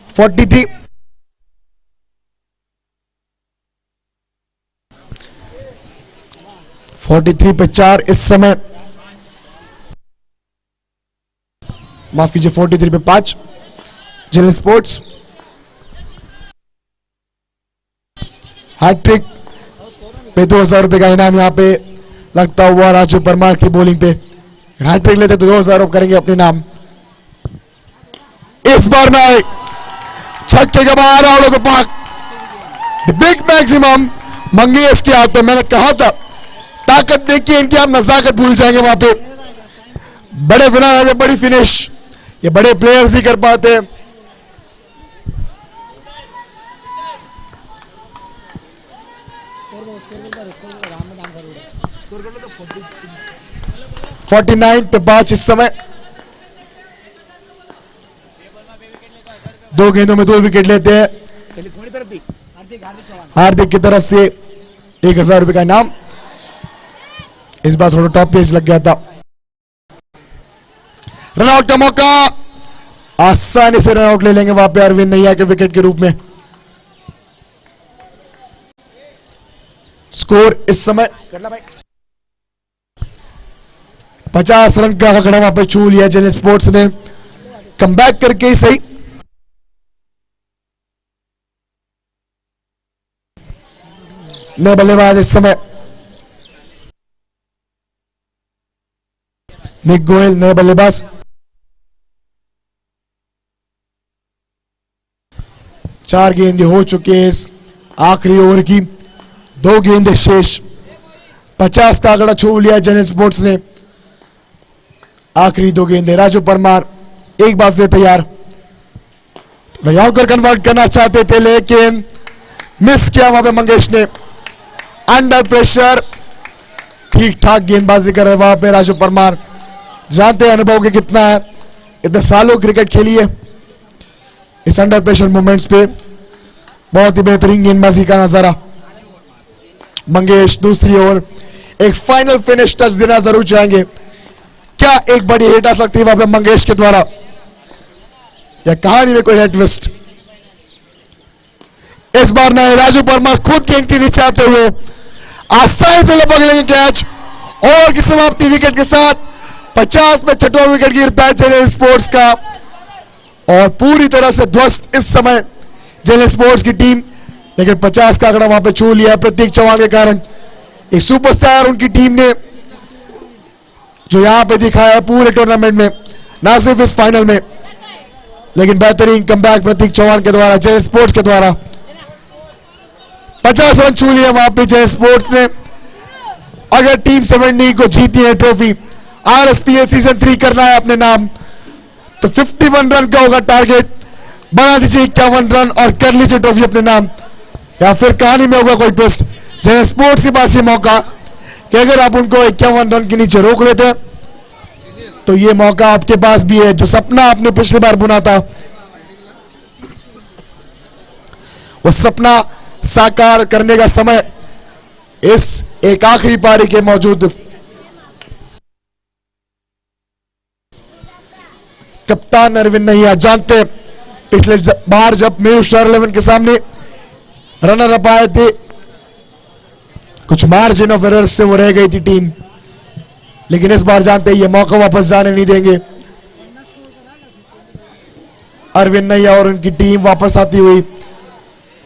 Speaker 1: 43। पे 4 इस समय। माफ कीजिए 43 पे 5। जिले स्पोर्ट्स हैट्रिक पे 2000 रुपए का इनाम यहां पे लगता हुआ राजू परमार की बॉलिंग पे। हैट्रिक लेते तो 2000 रुपए करेंगे अपने नाम। इस बार ना छक्के के बाद out of the park. The big maximum Mangesh के हाथ में। मैंने कहा था ताकत देखिए इनकी आप नजाकत भूल जाएंगे वहां पे। बड़े फिनाल बड़ी फिनिश ये बड़े प्लेयर्स ही कर पाते हैं। फोर्टी 49 पे 5 इस समय। 2 गेंदों में 2 विकेट लेते हैं। हार्दिक की तरफ से 1000 रुपए का इनाम। इस बार थोड़ा टॉप पेस लग गया था। रनआउट का मौका आसानी से रनआउट ले लेंगे वहां पे अरविंद नैया के विकेट के रूप में। स्कोर इस समय 50 रन का आंकड़ा वहां पे छू लिया चेन्नई स्पोर्ट्स ने। कमबैक करके ही सही। नए बल्लेबाज इस समय निक गोयल नए बल्लेबाज। चार गेंदें हो चुके हैं इस आखिरी ओवर की। 2 गेंदें शेष। 50 का आंकड़ा छू लिया चेन्नई स्पोर्ट्स ने। आखिरी 2 गेंदें। राजू परमार एक बार फिर तैयार। यॉर्कर कन्वर्ट करना चाहते थे लेकिन मिस किया वहां पे मंगेश ने। अंडर प्रेशर ठीक ठाक गेंदबाजी कर रहे वहां पे राजू परमार। जानते हैं अनुभव के कितना है। इतने सालों क्रिकेट खेली है। इस अंडर प्रेशर मोमेंट्स पे बहुत ही बेहतरीन गेंदबाजी का नजारा। मंगेश दूसरी ओवर एक फाइनल फिनिश टच देना जरूर चाहेंगे। क्या एक बड़ी हिट आ सकती है वहां पे मंगेश के द्वारा या कहानी में कोई है ट्विस्ट। इस बार नए राजू परमार खुद गेंद के नीचे आते हुए आसानी से लपक लेंगे कैच और की समाप्ति विकेट के साथ। 50 में 6वां विकेट गिरता है चेन्नई स्पोर्ट्स का और पूरी तरह से ध्वस्त इस समय चेन्नई स्पोर्ट्स की टीम। लेकिन 50 का आंकड़ा वहां पे छू लिया प्रतीक चौहान के कारण। एक सुपरस्टार उनकी टीम ने जो यहां पे दिखाया पूरे टूर्नामेंट में, ना सिर्फ इस फाइनल में, लेकिन बेहतरीन कमबैक प्रतीक चौहान के द्वारा, जय स्पोर्ट्स के द्वारा 50 रन छू लिए वहां पे जय स्पोर्ट्स ने। अगर टीम 70 को जीती है ट्रॉफी, आरएसपीएल सीजन 3 करना है अपने नाम, तो 51 रन का होगा टारगेट, बना दीजिए 51 रन और कर लीजिए ट्रॉफी अपने नाम। या फिर कहानी में होगा कोई ट्विस्ट, जय स्पोर्ट्स के पास ये मौका कि अगर आप उनको 51 रन के नीचे रोक लेते हैं तो ये मौका आपके पास भी है। जो सपना आपने पिछली बार बुना था, वो सपना साकार करने का समय इस एक आखिरी पारी के मौजूद कप्तान अरविंद नैया जानते, पिछले बार जब मेरू स्टार 11 के सामने रनर अप आए थे, कुछ मार्जिन ऑफ एरर से वो रह गई थी टीम, लेकिन इस बार जानते ये मौका वापस जाने नहीं देंगे। अरविंद नैया और उनकी टीम वापस आती हुई,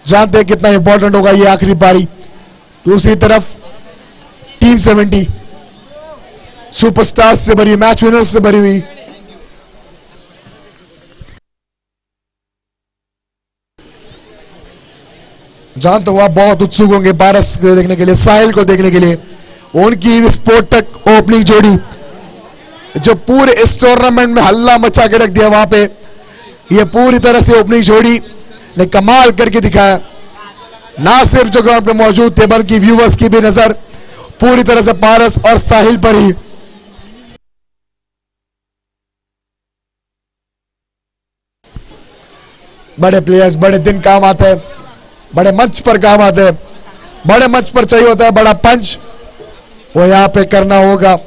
Speaker 1: जानते हैं कितना इंपॉर्टेंट होगा ये आखिरी पारी। दूसरी तरफ टीम 70 सुपरस्टार्स से भरी, मैच विनर्स से भरी हुई, जानते हो आप बहुत उत्सुक होंगे पारस को देखने के लिए, साहिल को देखने के लिए। उनकी स्पोर्टक ओपनिंग जोड़ी जो पूरे इस टूर्नामेंट में हल्ला मचा के रख दिया, वहां पे ये पूरी तरह से ओपनिंग जोड़ी ने कमाल करके दिखाया। ना सिर्फ जो ग्राउंड पे मौजूद थे बल्कि व्यूवर्स की भी नजर पूरी तरह से पारस और साहिल पर ही। बड़े प्लेयर्स बड़े दिन काम आते हैं, बड़े मंच पर काम आते हैं, बड़े मंच पर चाहिए होता है बड़ा पंच, वो यहां पे करना होगा।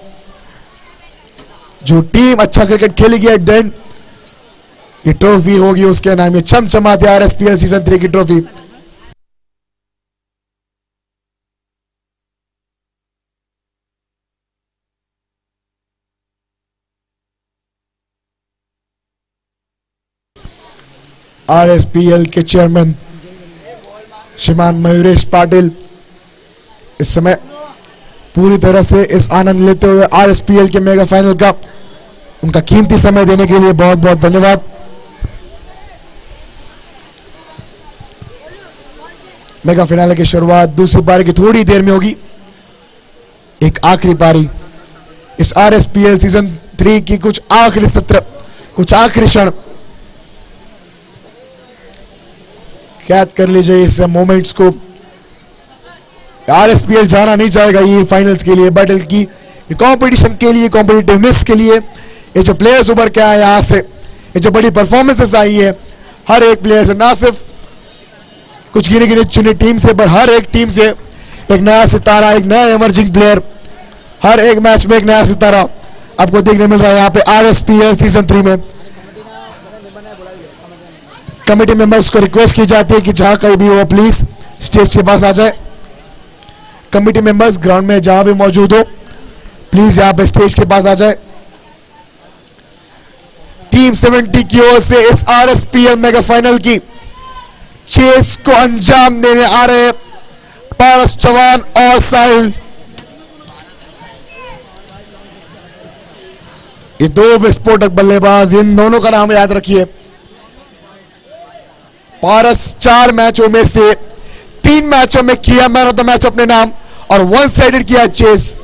Speaker 1: जो टीम अच्छा क्रिकेट खेलेगी एट द एंड ये ट्रॉफी होगी उसके नाम, ये चमचमाती आरएसपीएल सीजन 3 की ट्रॉफी। आरएसपीएल के चेयरमैन श्रीमान मयूरेश पाटिल इस समय पूरी तरह से इस आनंद लेते हुए आरएसपीएल के मेगा फाइनल का उनका कीमती समय देने के लिए बहुत बहुत धन्यवाद। मेगा फाइनल की शुरुआत दूसरी पारी की थोड़ी देर में होगी। एक आखिरी पारी इस आरएसपीएल सीजन 3 की, कुछ आखिरी सत्र, कुछ आखिरी क्षण कैद कर लीजिए इस मोमेंट्स को। आरएसपीएल जाना नहीं चाहेगा ये फाइनल्स के लिए, बैटल की कंपटीशन के लिए, कॉम्पिटिटिवनेस के लिए। ये जो प्लेयर्स उभर के आए यहां से, ये जो बड़ी परफॉर्मेंसेस आई है हर एक प्लेयर से, ना सिर्फ कुछ गिने गिने चुनी टीम से, पर हर एक टीम से एक नया सितारा, एक नया इमर्जिंग प्लेयर, हर एक मैच में एक नया सितारा आपको देखने मिल रहा है यहाँ पे आरएसपीएल सीजन 3 में। कमेटी मेंबर्स को रिक्वेस्ट की जाती है कि जहां कहीं भी हो प्लीज स्टेज के पास आ जाए। कमेटी मेंबर्स ग्राउंड में जहां भी मौजूद हो प्लीज यहां पे स्टेज के पास आ जाए। टीम 70 की ओर से इस आरएसपीएल मेगा फाइनल की चेस को अंजाम देने आ रहे पारस चौहान और साहिल। ये दो विस्फोटक बल्लेबाज, इन दोनों का नाम याद रखिए। पारस 4 मैचों में से 3 मैचों में किया मैन ऑफ द मैच अपने नाम और 1 साइडेड किया चेस।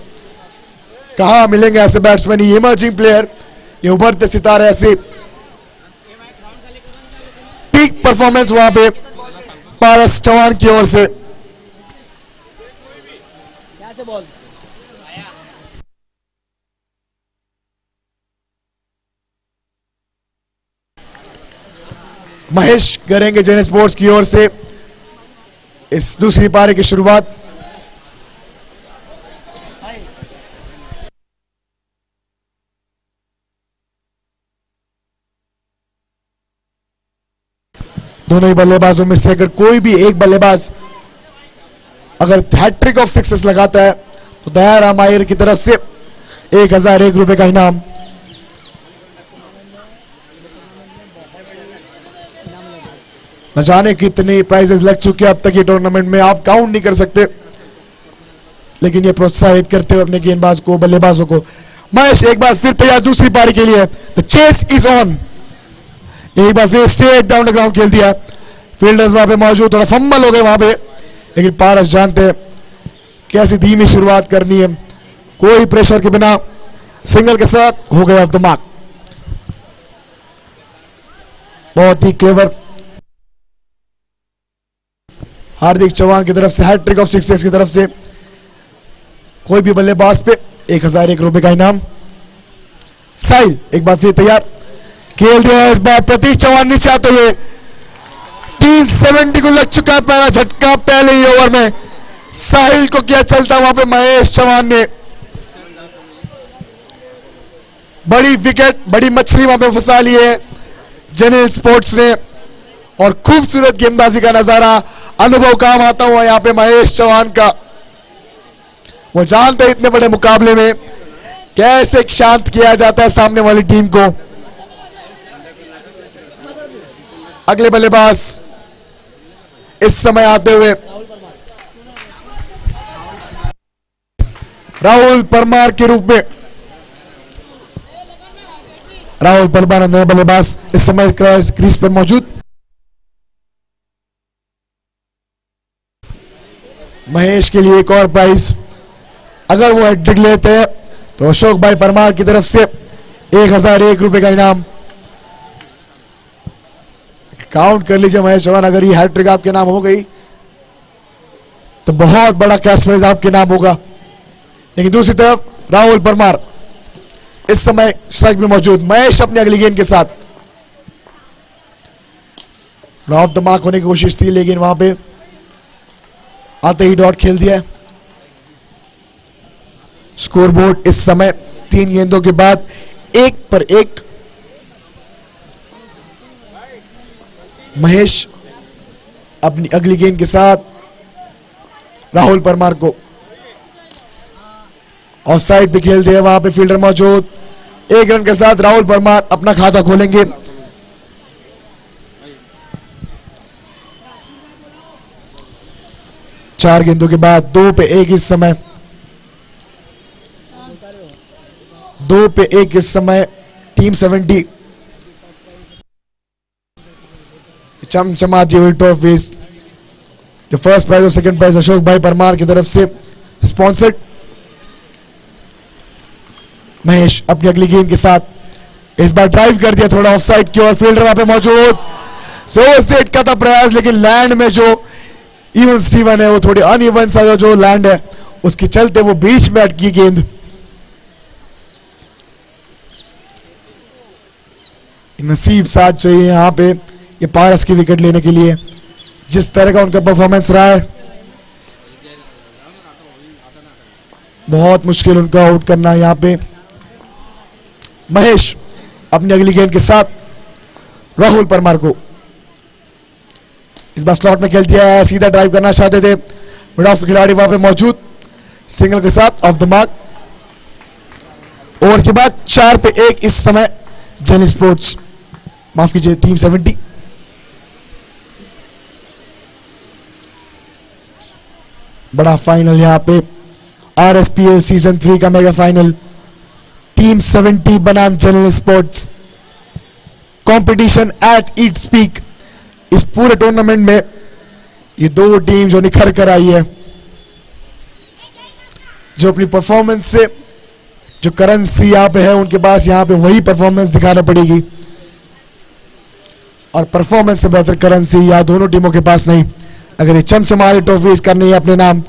Speaker 1: कहां मिलेंगे ऐसे बैट्समैन, ये इमर्जिंग प्लेयर, ये उभरते सितारे, ऐसे पीक परफॉर्मेंस वहां पे पारस चौहान की ओर से। महेश करेंगे जैन स्पोर्ट्स की ओर से इस दूसरी पारी की शुरुआत। दोनों ही बल्लेबाजों में से अगर कोई भी एक बल्लेबाज अगर हैट्रिक ऑफ सिक्सेस लगाता है तो दयाराम आयर की तरफ से 1001 रुपए का इनाम। न जाने कितने प्राइजेस लग चुके हैं अब तक ये टूर्नामेंट में, आप काउंट नहीं कर सकते लेकिन ये प्रोत्साहित करते हुए अपने गेंदबाज को, बल्लेबाजों को। महेश एक बार फिर तैयार दूसरी पारी के लिए। The chase is on. एक बार फिर स्ट्रेट डाउन द ग्राउंड खेल दिया। फील्डर्स वहां पे मौजूद, थोड़ा फंबल हो गए वहां पे, लेकिन पारस जानते हैं कैसी धीमी शुरुआत करनी है, कोई प्रेशर के बिना सिंगल के साथ हो गए ऑफ द मार्क। बहुत ही क्लेवर हार्दिक चौहान की तरफ से हैट्रिक ऑफ सिक्सेस की तरफ से। कोई भी बल्लेबाज पे 1001 रुपए का इनाम। साहिल एक बार फिर तैयार खेल दिया है। इस बार प्रतीक चौहान नीचे आते हुए। टीम 70 को लग चुका है पहला झटका पहले ही ओवर में। साहिल को क्या चलता वहां पे महेश चौहान ने बड़ी विकेट, बड़ी मछली वहां पे फंसा ली है जेनिल स्पोर्ट्स ने। और खूबसूरत गेंदबाजी का नजारा, अनुभव काम आता हुआ यहां पे महेश चौहान का। वो जानते हैं इतने बड़े मुकाबले में कैसे शांत किया जाता है सामने वाली टीम को। अगले बल्लेबाज इस समय आते हुए राहुल परमार के रूप में। राहुल परमार नए बल्लेबाज इस समय क्रीज पर मौजूद। महेश के लिए एक और प्राइज, अगर वो हैट्रिक लेते हैं तो अशोक भाई परमार की तरफ से 1001 रुपए का इनाम। काउंट कर लीजिए महेश चौहान, अगर ये हैट्रिक आपके नाम हो गई तो बहुत बड़ा कैश प्राइज आपके नाम होगा। लेकिन दूसरी तरफ राहुल परमार इस समय स्ट्राइक में मौजूद। महेश अपनी अगली गेंद के साथ ऑफ द मार्क होने की कोशिश थी, लेकिन वहां पे आते ही डॉट खेल दिया। स्कोरबोर्ड इस समय 3 गेंदों के बाद 1 पर 1। महेश अपनी अगली गेंद के साथ राहुल परमार को ऑफ साइड पे खेल दिया। वहां पे फील्डर मौजूद। 1 रन के साथ राहुल परमार अपना खाता खोलेंगे। चार गेंदों के बाद 2 पे 1 इस समय। 2 पे 1 इस समय। टीम 70 चमचमाती हुई ट्रॉफीज। जो फर्स्ट प्राइज और सेकंड प्राइज अशोक भाई परमार की तरफ से स्पॉन्सर्ड। महेश अपनी अगली गेंद के साथ इस बार ड्राइव कर दिया थोड़ा ऑफ साइड की ओर। फील्डर वहां पे मौजूद। सो सेट का था प्रयास, लेकिन लैंड में जो इवन स्टीवन है वो थोड़ी अनइवन सा जो लैंड है उसके चलते वो बीच में अटकी गेंद। नसीब साथ चाहिए यहां पे ये पारस की विकेट लेने के लिए। जिस तरह का उनका परफॉर्मेंस रहा है, बहुत मुश्किल उनका आउट करना यहां पे। महेश अपनी अगली गेंद के साथ राहुल परमार को इस बार स्लॉट में खेल दिया है। सीधा ड्राइव करना चाहते थे, मिड ऑफ खिलाड़ी वहां पे मौजूद। सिंगल के साथ ऑफ द मार्क। ओवर के बाद 4 पे 1 इस समय जेनिल स्पोर्ट्स, माफ कीजिए टीम 70। बड़ा फाइनल यहां पे RSPL सीजन 3 का मेगा फाइनल। टीम 70 बनाम जेनिल sports. Competition at its peak. इस पूरे टूर्नामेंट में ये 2 टीम जो निखर कर आई है, जो अपनी परफॉर्मेंस से जो करेंसी यहां पे है उनके पास यहां पे वही परफॉर्मेंस दिखाना पड़ेगी। और परफॉर्मेंस से बेहतर करेंसी या दोनों टीमों के पास नहीं। अगर ये चमचमाती ट्रॉफीज करनी है अपने नाम,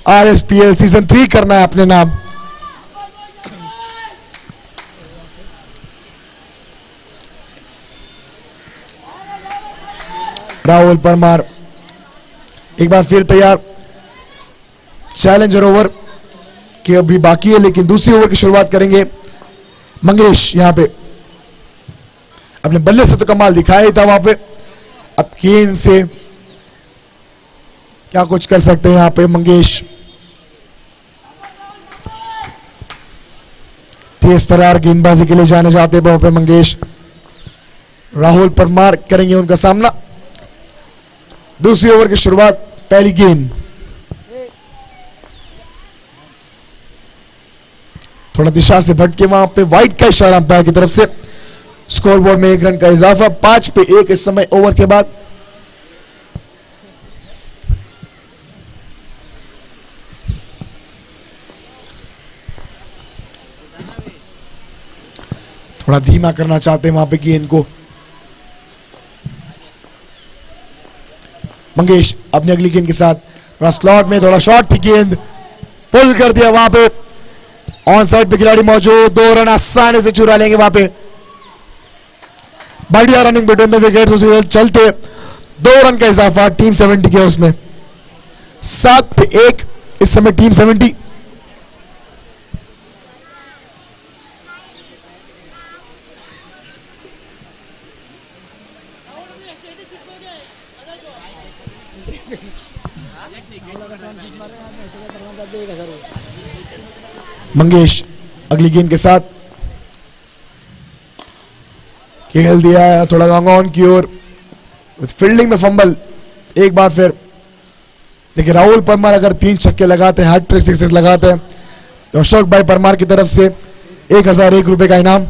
Speaker 1: RSPL सीजन 3 करना है अपने नाम, राहुल परमार एक बार फिर तैयार। चैलेंजर ओवर के अभी बाकी है, लेकिन दूसरी ओवर की शुरुआत करेंगे। मंगेश यहां पे अपने बल्ले से तो कमाल दिखाया ही था वहां पे, अब गेंद से क्या कुछ कर सकते हैं यहां पे मंगेश। तेज तरार गेंदबाजी के लिए जाने जाते हैं वहां पे मंगेश। राहुल परमार करेंगे उनका सामना। दूसरी ओवर की शुरुआत, पहली गेंद थोड़ा दिशा से भटके वहां पे वाइड का इशारा अंपायर की तरफ से। स्कोरबोर्ड में 1 रन का इजाफा, 5 पे 1 इस समय ओवर के बाद। थोड़ा धीमा करना चाहते हैं वहां पे गेंद को। मंगेश अपनी अगली गेंद के साथ थोड़ा स्लॉट में, थोड़ा शॉर्ट थी गेंद, पुल कर दिया वहां पे। ऑन साइड पे खिलाड़ी मौजूद, 2 रन आसानी से चुरा लेंगे वहां पे। बढ़िया रनिंग बिटवीन द विकेट्स, उसे चलते 2 रन का इजाफा टीम 70 के उसमें। 7 पे 1 इस समय टीम 70। मंगेश अगली गेंद के साथ खेल दिया है, थोड़ा लॉन्ग ऑन की ओर, फील्डिंग में फंबल। एक बार फिर देखिए राहुल परमार अगर 3 छक्के लगाते हैं, हैट्रिक सिक्सेस लगाते हैं, तो अशोक भाई परमार की तरफ से 1001 रुपए का इनाम।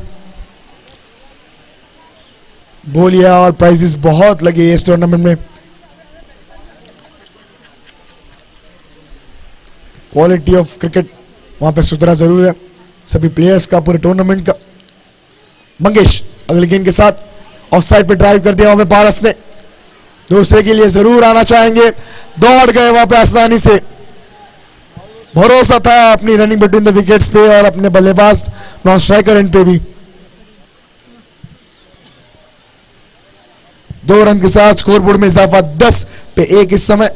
Speaker 1: बोलिया और प्राइजेस बहुत लगे इस टूर्नामेंट में। क्वालिटी ऑफ क्रिकेट वहां पे सुधरा जरूर है सभी प्लेयर्स का, पूरे टूर्नामेंट का। मंगेश अगली गेंद के साथ ऑफ साइड पे ड्राइव कर दिया वहां पे पारस ने। दूसरे के लिए जरूर आना चाहेंगे, दौड़ गए वहां पे आसानी से। भरोसा था अपनी रनिंग बिटवीन द विकेट्स पे और अपने बल्लेबाज नॉन स्ट्राइकर एंड पे भी। 2 रन के साथ स्कोरबोर्ड में इजाफा, 10 पे 1 इस समय।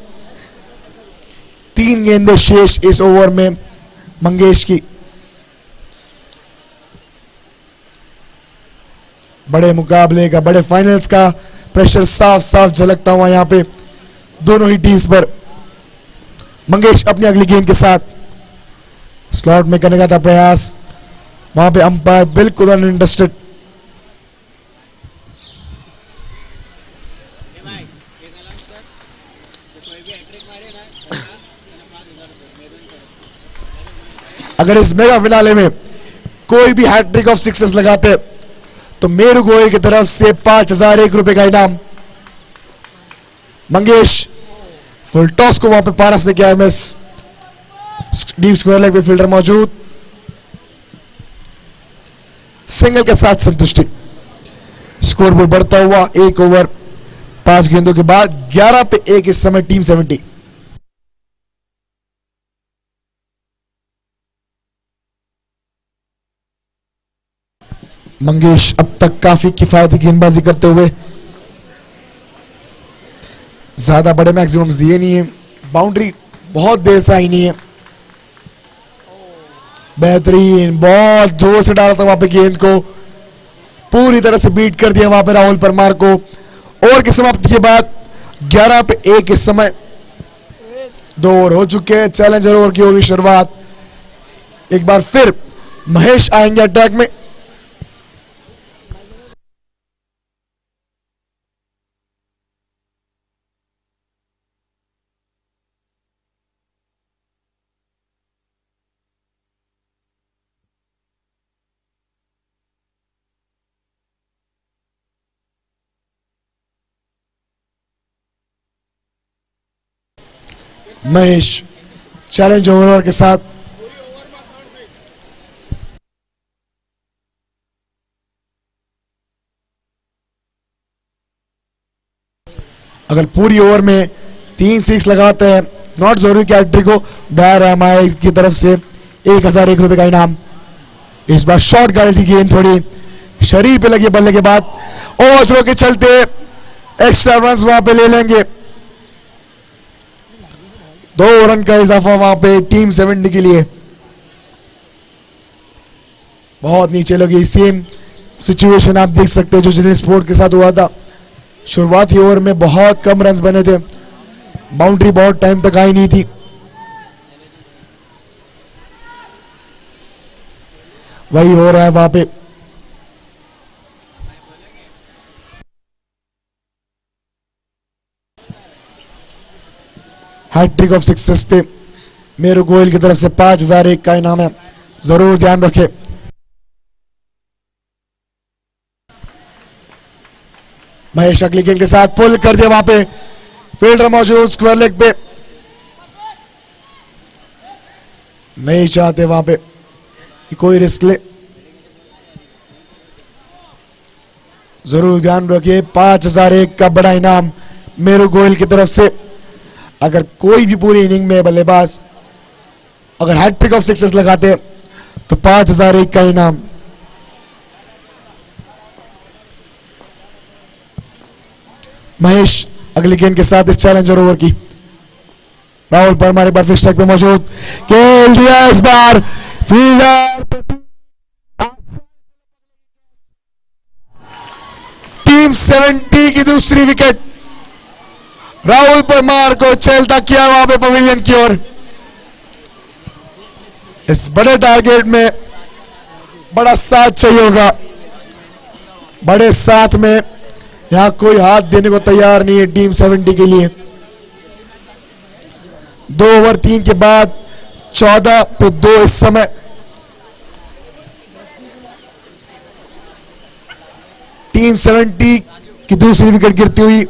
Speaker 1: 3 गेंदें शेष इस ओवर में मंगेश की। बड़े मुकाबले का, बड़े फाइनल्स का प्रेशर साफ साफ झलकता हुआ यहां पे दोनों ही टीम्स पर। मंगेश अपनी अगली गेंद के साथ स्लॉट में करने का था प्रयास, वहां पे अंपायर बिल्कुल अनइंटरेस्टेड। अगर इस मेगा फिनाले में कोई भी हैट्रिक ऑफ सिक्सेस लगाते तो मेरू गोयल की तरफ से 5001 रुपए का इनाम। मंगेश फुल टॉस को वहां पे पारस ने किया मिस। डीप स्क्वायर लेग पे फील्डर मौजूद, सिंगल के साथ संतुष्टि। स्कोरबोर्ड बढ़ता हुआ 1 ओवर 5 गेंदों के बाद 11 पे 1 इस समय टीम 70। मंगेश अब तक काफी किफायती गेंदबाजी करते हुए, ज्यादा बड़े मैक्सिमम्स दिए नहीं है, बाउंड्री बहुत देर से आई नहीं है। बेहतरीन बॉल, जोर से डाला था वहां पे गेंद को, पूरी तरह से बीट कर दिया वहां पे राहुल परमार को। ओवर की समाप्ति के बाद 11 पे 1 इस समय। 2 ओवर हो चुके हैं, चैलेंजर ओवर की होगी शुरुआत। एक बार फिर महेश आएंगे अटैक में। महेश चैलेंज ओवर के साथ अगर पूरी ओवर में 3 6 लगाते हैं, नॉट जरूरी कि हैट्रिक हो, दायर हमारे की तरफ से 1001 रुपए का इनाम। इस बार शॉर्ट गाड़ी थी गेंद, थोड़ी शरीर पे लगी बल्ले के बाद, ओवर थ्रो के चलते एक्स्ट्रा रन वहां पे ले लेंगे। 2 रन का इजाफा वहां पे टीम 70 के लिए। बहुत नीचे लगी, सेम सिचुएशन आप देख सकते हैं जो जिन्हें स्पोर्ट के साथ हुआ था। शुरुआती ओवर में बहुत कम रन्स बने थे, बाउंड्री बहुत टाइम तक आई नहीं थी। वही हो रहा है वहां पे। हैट्रिक ऑफ सिक्सेस पे मेरू गोयल की तरफ से 5001 का इनाम है। जरूर ध्यान रखें। महेश अगली गेंद के साथ पुल कर दिया, वहां पे फील्डर मौजूद स्क्वायर लेग पे, नहीं चाहते वहां पे कि कोई रिस्क ले। जरूर ध्यान रखिए 5001 का बड़ा इनाम मेरू गोयल की तरफ से। अगर कोई भी पूरी इनिंग में बल्लेबाज अगर हैट्रिक ऑफ सिक्सेस लगाते तो 5001 का इनाम। महेश अगली गेंद के साथ इस चैलेंजर ओवर की। राहुल परमार एक बार फिर स्ट्राइक पे मौजूद, खेल दिया इस बार फील्डर। टीम 70 की दूसरी विकेट, राहुल परमार को चलता किया वहां पे पवेलियन की ओर। इस बड़े टारगेट में बड़ा साथ चाहिए होगा, बड़े साथ में यहां कोई हाथ देने को तैयार नहीं है टीम 70 के लिए। 2 ओवर 3 के बाद 14 पे 2 इस समय। टीम 70 की दूसरी विकेट गिरती हुई,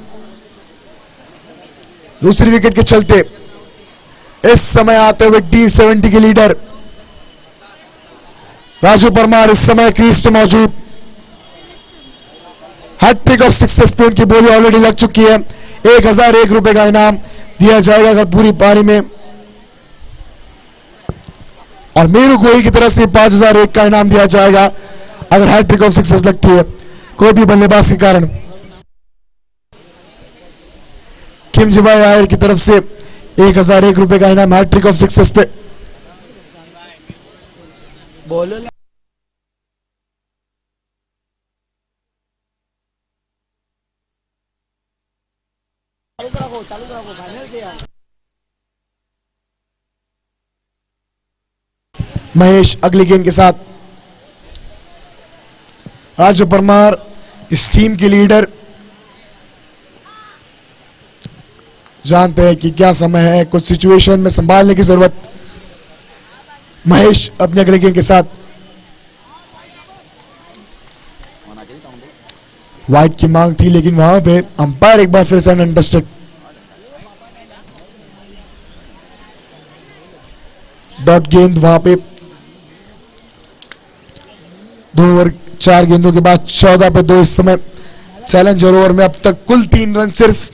Speaker 1: दूसरी विकेट के चलते इस समय आते हुए टीम 70 के लीडर राजू परमार इस समय क्रीज पे मौजूद। हैट्रिक ऑफ सिक्सेस पे उनकी बोली ऑलरेडी लग चुकी है। 1001 रुपए का इनाम दिया जाएगा अगर पूरी पारी में, और मेरू गोयल की तरफ से 5001 का इनाम दिया जाएगा अगर हैट्रिक ऑफ सिक्सेस लगती है कोई भी बल्लेबाज के कारण। किमजिबाई आयर की तरफ से 1001 रुपए का इनाम हैट्रिक ऑफ सिक्सेस पे। बोलो चालू रखो फाइनल से यार। महेश अगली गेंद के साथ, राजू परमार इस टीम के लीडर जानते हैं कि क्या समय है, कुछ सिचुएशन में संभालने की जरूरत। महेश अपने अगले गेंद के साथ, वाइट की मांग थी लेकिन वहां पे अंपायर एक बार फिर से अनअंडरस्टूड। डॉट गेंद वहां पे 2 ओवर 4 गेंदों के बाद 14 पे 2 इस समय। चैलेंजर ओवर में अब तक कुल 3 रन सिर्फ।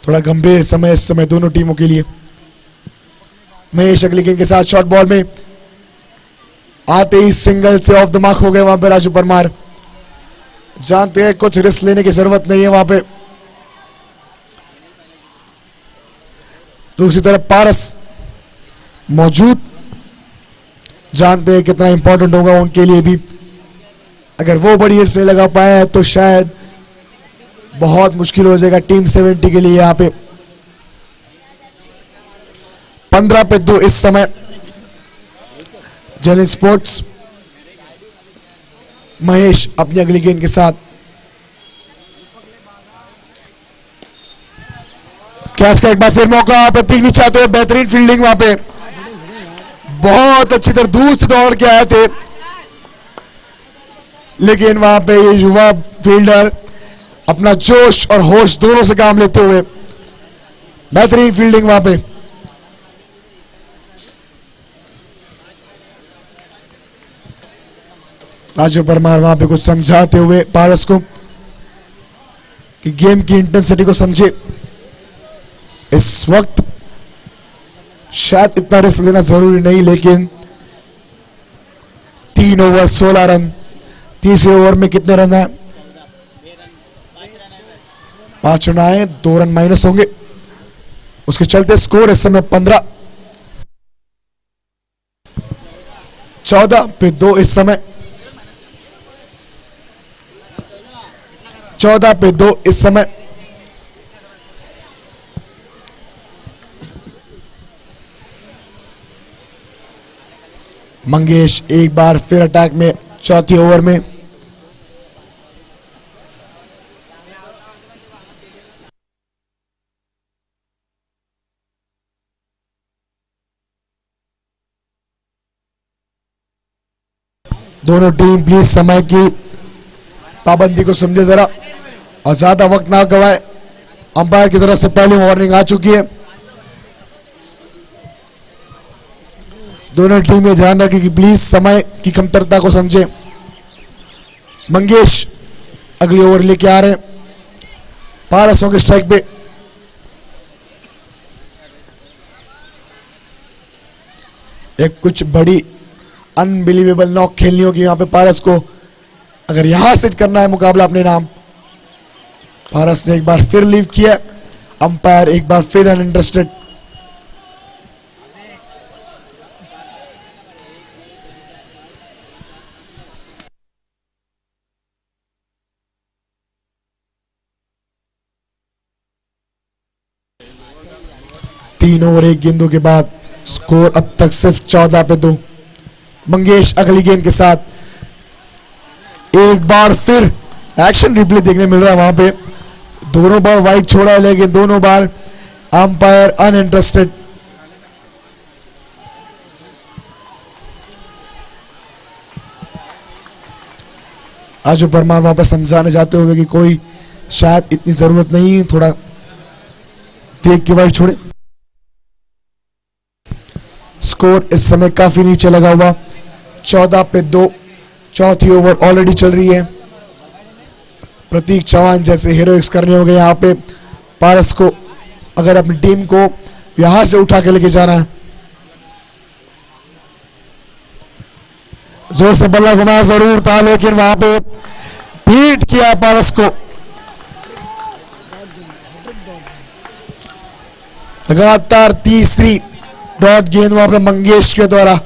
Speaker 1: थोड़ा गंभीर समय इस समय दोनों टीमों के लिए। महेश अगली गेंद के साथ शॉर्ट बॉल में आते ही सिंगल से ऑफ द मार्क हो गए वहां पे राजू परमार। जानते हैं कुछ रिस्क लेने की जरूरत नहीं है वहां पे। दूसरी तरफ पारस मौजूद, जानते हैं कितना इंपॉर्टेंट होगा उनके लिए भी। अगर वो बड़ी हिट से लगा पाए तो शायद बहुत मुश्किल हो जाएगा टीम 70 के लिए यहां पे। 15 पे 2 इस समय। जन स्पोर्ट्स महेश अपनी अगली गेंद के साथ, कैच का एक बार फिर मौका, प्रतीक नीचे आते हुए बेहतरीन फील्डिंग वहां पे, बहुत अच्छी तरह दूर से दौड़ के आए थे लेकिन वहां पे ये युवा फील्डर अपना जोश और होश दोनों से काम लेते हुए बेहतरीन फील्डिंग वहां पे। राजू परमार वहां पे कुछ समझाते हुए पारस को कि गेम की इंटेंसिटी को समझे। इस वक्त शायद इतना रिस्क लेना जरूरी नहीं लेकिन 3 ओवर 16 रन, तीसरे ओवर में कितने रन है? 5 रन आए, 2 रन माइनस होंगे, उसके चलते स्कोर इस समय 15। 14 पे 2 इस समय। 14 पे 2 इस समय। मंगेश एक बार फिर अटैक में चौथी ओवर में। दोनों टीम प्लीज समय की पाबंदी को समझे जरा और ज्यादा वक्त ना गवाए। अंपायर की तरफ से पहली वार्निंग आ चुकी है। दोनों टीमें ध्यान रखें कि प्लीज समय की कमतरता को समझें। मंगेश अगली ओवर लेके आ रहे हैं। पारसों के स्ट्राइक पे एक कुछ बड़ी अनबिलीवेबल नॉक खेलनी होगी यहां पे पारस को, अगर यहां से करना है मुकाबला अपने नाम। पारस ने एक बार फिर लीव किया, अंपायर एक बार फिर अनइंटरेस्टेड। तीन ओवर एक गेंदों के बाद स्कोर अब तक सिर्फ 14 पे 2। मंगेश अगली गेंद के साथ एक बार फिर एक्शन रिप्ले देखने मिल रहा है वहां पे। दोनों बार वाइड छोड़ा है लेकिन दोनों बार अंपायर अनइंटरेस्टेड। आजू परमार वहां पर समझाने जाते हुए कि कोई शायद इतनी जरूरत नहीं है, थोड़ा देख के वाइड छोड़े। स्कोर इस समय काफी नीचे लगा हुआ 14 पे 2। चौथी ओवर ऑलरेडी चल रही है। प्रतीक चौहान जैसे हीरोइक्स करने होंगे यहाँ पे पारस को, अगर अपनी टीम को यहां से उठा के लेके जाना है। जोर से बल्ला घुमाया जरूर था लेकिन वहां पे बीट किया पारस को। लगातार तीसरी डॉट गेंद वहां पे मंगेश के द्वारा।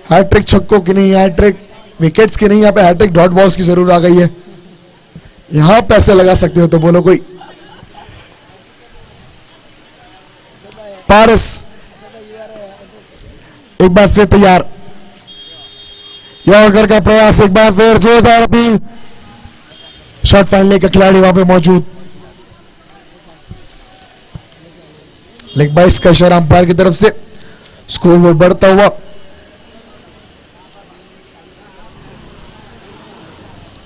Speaker 1: हैट्रिक छक्कों की नहीं, हैट्रिक विकेट्स की नहीं, यहाँ पे हैट्रिक डॉट बॉल्स की जरूर आ गई है। यहां पैसे लगा सकते हो तो बोलो कोई। पारस एक बार फिर तैयार, यॉर्कर का प्रयास, एक बार फिर जोरदार अपील। शॉट फाइनल का खिलाड़ी वहां पे मौजूद। लेग 22 का इशारा अंपायर की तरफ से। स्कोर बोर्ड बढ़ता हुआ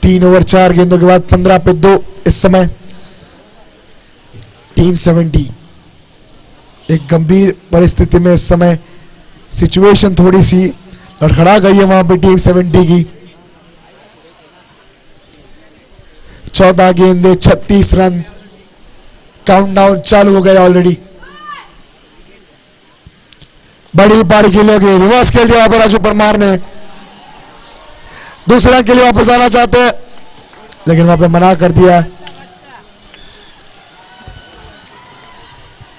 Speaker 1: 3 ओवर 4 गेंदों के बाद 15 पे 2 इस समय। टीम 70 एक गंभीर परिस्थिति में इस समय, सिचुएशन थोड़ी सी लड़खड़ा गई है वहां पे टीम 70 की। 14 गेंदे 36 रन, काउंटडाउन चालू हो गया ऑलरेडी। बड़ी पारी खेलोगे, रिवर्स खेल दिया वहां पर राजू परमार ने। दूसरे के लिए वापस आना चाहते हैं लेकिन वहां पे मना कर दिया।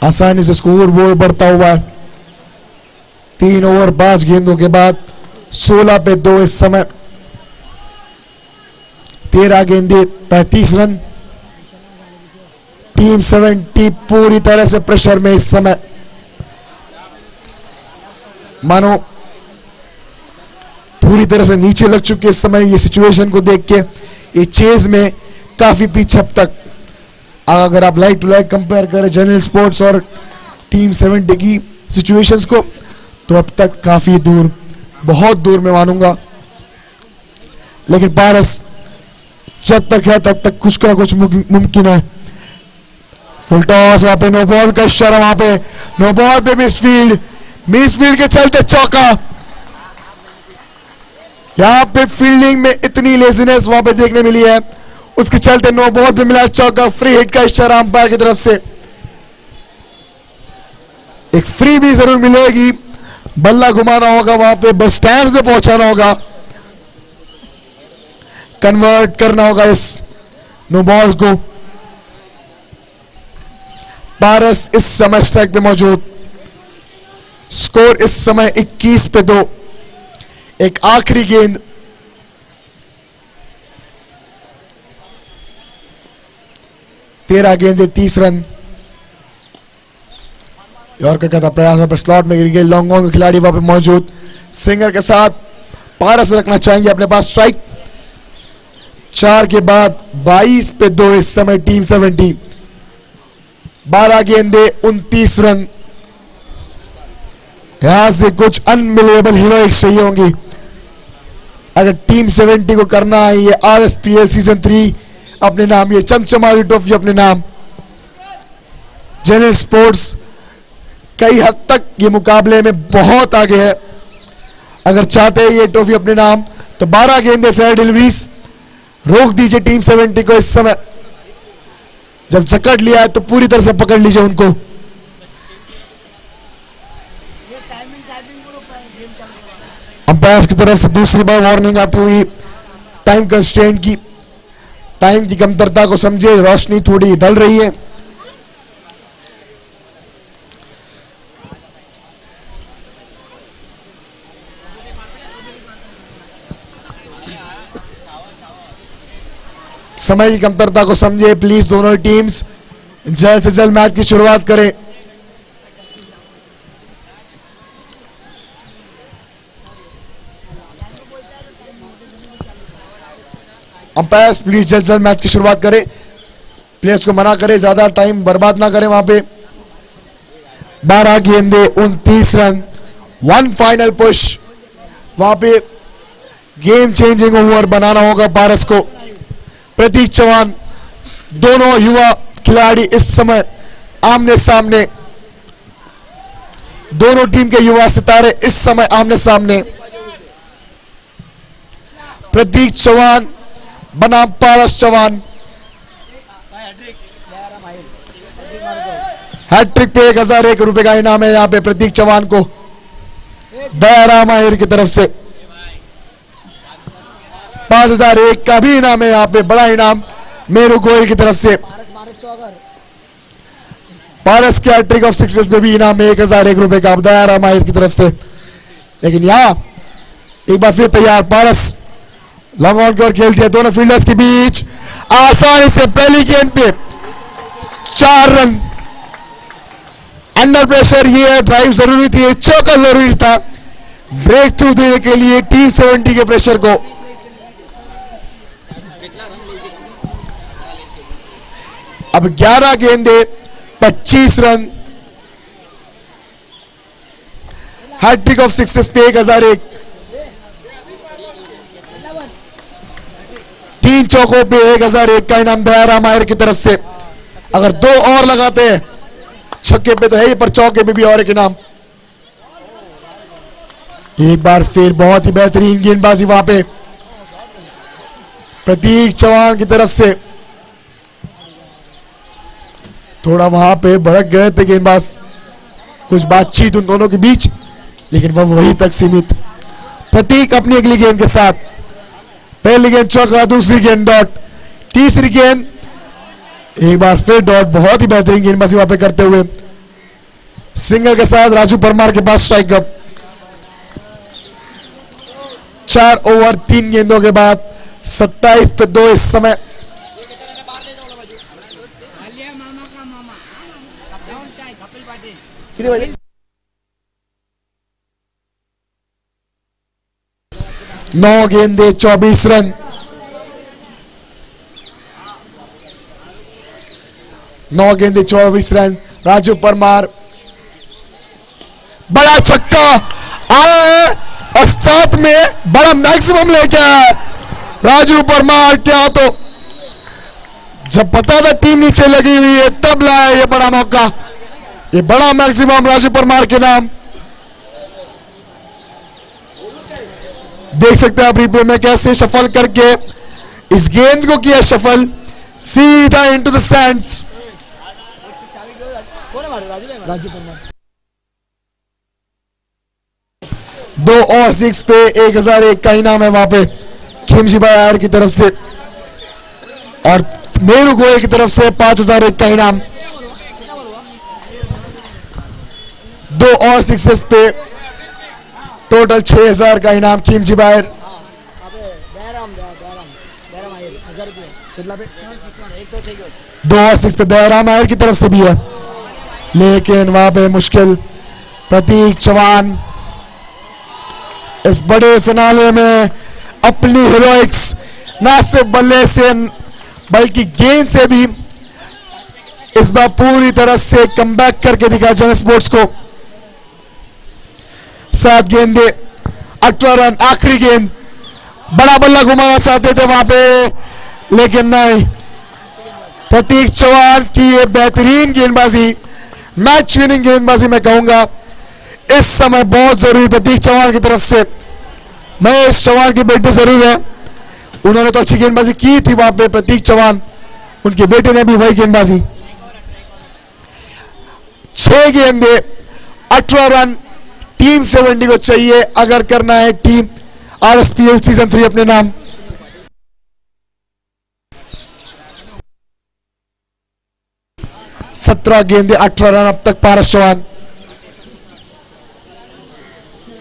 Speaker 1: आसानी से स्कोर बोर्ड बढ़ता हुआ 3 ओवर 5 गेंदों के बाद 16 पे 2 इस समय। 13 गेंदे 35 रन। टीम 70 पूरी तरह से प्रेशर में इस समय, मानो पूरी तरह से नीचे लग चुके इस समय। ये सिचुएशन को देख के ये चेज में काफी पीछे अब तक, अगर आप लाइक टू लाइक कंपेयर करें जनरल स्पोर्ट्स और टीम 70 की सिचुएशंस को, तो अब तक काफी दूर, बहुत दूर मैं मानूंगा। लेकिन पारस जब तक है तब तक कुछ का कुछ मुमकिन है। फुल टॉस, वहां पे नो बॉल का इशारा, वहां पे नो बॉल पे मिसफील्ड के चलते चौका। यहां पे फील्डिंग में इतनी लेजीनेस वहां पे देखने मिली है, उसके चलते नो बॉल पे मिला चौका। फ्री हिट का इशारा अंपायर की तरफ से। एक फ्री भी जरूर मिलेगी, बल्ला घुमाना होगा वहां पे, बस स्टैंड पे पहुंचाना होगा, कन्वर्ट करना होगा इस नो बॉल को। पारस इस समय स्ट्राइक पे मौजूद। स्कोर इस समय 21 पे 2। एक आखिरी गेंद, तेरह गेंदे 30 रन। यॉर्कर का था प्रयास, वहां पर स्लॉट में गिर गई। लॉन्ग ऑन खिलाड़ी वहां पर मौजूद। सिंगर के साथ पारस रखना चाहेंगे अपने पास स्ट्राइक। 4 के बाद 22 पे 2 इस समय टीम 70। 12 गेंदे 29 रन। यहां से कुछ अनबिलीवेबल हीरोइक्स चाहिए होंगी अगर टीम 70 को करना है ये RSPL सीजन 3 अपने नाम, ये चमचमाती ट्रॉफी अपने नाम, जनरल स्पोर्ट्स कई हद तक ये मुकाबले में बहुत आगे है। अगर चाहते हैं ये ट्रॉफी अपने नाम तो 12 गेंदे फेयर डिलीवरीज, रोक दीजिए टीम 70 को इस समय। जब जकड़ लिया है तो पूरी तरह से पकड़ लीजिए उनको। अंपायर की तरफ से दूसरी बार वार्निंग आती हुई टाइम कंस्ट्रेंट की, टाइम की कमतरता को समझे, रोशनी थोड़ी ढल रही है। समय की कमतरता को समझे प्लीज, दोनों टीम्स जल्द से जल्द मैच की शुरुआत करें। अंपायर्स प्लीज जल्द से जल्द मैच की शुरुआत करें, प्लेयर्स को मना करें, ज्यादा टाइम बर्बाद ना करें वहां पे। 12 गेंदे 29 रन, 1 फाइनल पुश। वहां पे गेम चेंजिंग ओवर बनाना होगा पारस को। प्रतीक चौहान, दोनों युवा खिलाड़ी इस समय आमने सामने, दोनों टीम के युवा सितारे इस समय आमने सामने। प्रतीक चौहान बनाम पारस चौहान, हैट्रिक पे 1001 रुपए का इनाम है यहाँ पे प्रतीक चौहान को दयाराम आहिर की तरफ से। 5001 का भी इनाम है यहाँ पे, बड़ा इनाम मेरू गोयल की तरफ से। पारस के हैट्रिक ऑफ सिक्सेस पे भी इनाम है 1001 रुपए का दयाराम आहिर की तरफ से। लेकिन यहाँ एक बार फिर तैयार पारस, लॉन्ग ऑन की ओर खेलती है, दोनों फील्डर्स के बीच आसानी से पहली गेंद पे 4 रन। अंडर प्रेशर ये ड्राइव जरूरी थी, चौका जरूरी था ब्रेक थ्रू देने के लिए टीम 70 के प्रेशर को। अब 11 गेंदे 25 रन, हैट्रिक ऑफ सिक्सेस पे 1001, 3 चौकों पे 1001 का इनाम दयाराम आहिर की तरफ से। अगर 2 और लगाते हैं, छक्के पे तो है ही, पर चौके पे भी और एक इनाम। एक बार फिर बहुत ही बेहतरीन गेंदबाजी वहां पे प्रतीक चौहान की तरफ से। थोड़ा वहां पे भड़क गए थे गेंदबाज, कुछ बातचीत उन दोनों के बीच, लेकिन वह वहीं तक सीमित। प्रतीक अपनी अगली गेंद के साथ, पहली गेंद चौका, दूसरी गेंद डॉट, तीसरी गेंद एक बार फिर डॉट। बहुत ही बेहतरीन गेंदबाजी वहां पे करते हुए सिंगल के साथ राजू परमार के पास स्ट्राइक अप। 4 ओवर 3 गेंदों के बाद 27 पे 2 इस समय। कितने बजे? 9 गेंदे 24 रन, 9 गेंदे 24 रन। राजू परमार बड़ा छक्का आया है और साथ में बड़ा मैक्सिमम लेके आया है राजू परमार। क्या तो जब पता था टीम नीचे लगी हुई है तब लाया ये बड़ा मौका, ये बड़ा मैक्सिमम राजू परमार के नाम। देख सकते हैं आप रिप्ले में कैसे शफल करके इस गेंद को किया शफल सीधा into the stands. Raju Parmar 2 और 6 पे 1001 का इनाम है वहां पे खिमजी बायर की तरफ से, और मेरू गोयल की तरफ से 5001 का इनाम। 2 और 6 पे टोटल 6000 का इनाम खिमजी बायर। 2 और 6 पे दयाराम आयर की तरफ से भी है, लेकिन वहां पे मुश्किल। प्रतीक चौहान इस बड़े फिनाले में अपनी हीरोइक्स ना सिर्फ बल्ले से बल्कि गेंद से भी इस बार पूरी तरह से कमबैक करके दिखा जनरल स्पोर्ट्स को। 7 गेंदे 18 रन, आखिरी गेंद बड़ा बल्ला घुमाना चाहते थे वहां पे, लेकिन नहीं। प्रतीक चौहान की ये बेहतरीन गेंदबाजी, मैच विनिंग गेंदबाजी मैं कहूंगा इस समय बहुत जरूरी प्रतीक चौहान की तरफ से। महेश चौहान की बेटे जरूर है, उन्होंने तो अच्छी गेंदबाजी की थी वहां पे, प्रतीक चौहान उनके बेटे ने भी वही गेंदबाजी। 6 गेंदे 18 रन टीम 70 को चाहिए अगर करना है टीम आरएसपीएल सीजन 3 अपने नाम। सत्रह गेंदे 18 रन अब तक पारस चौहान।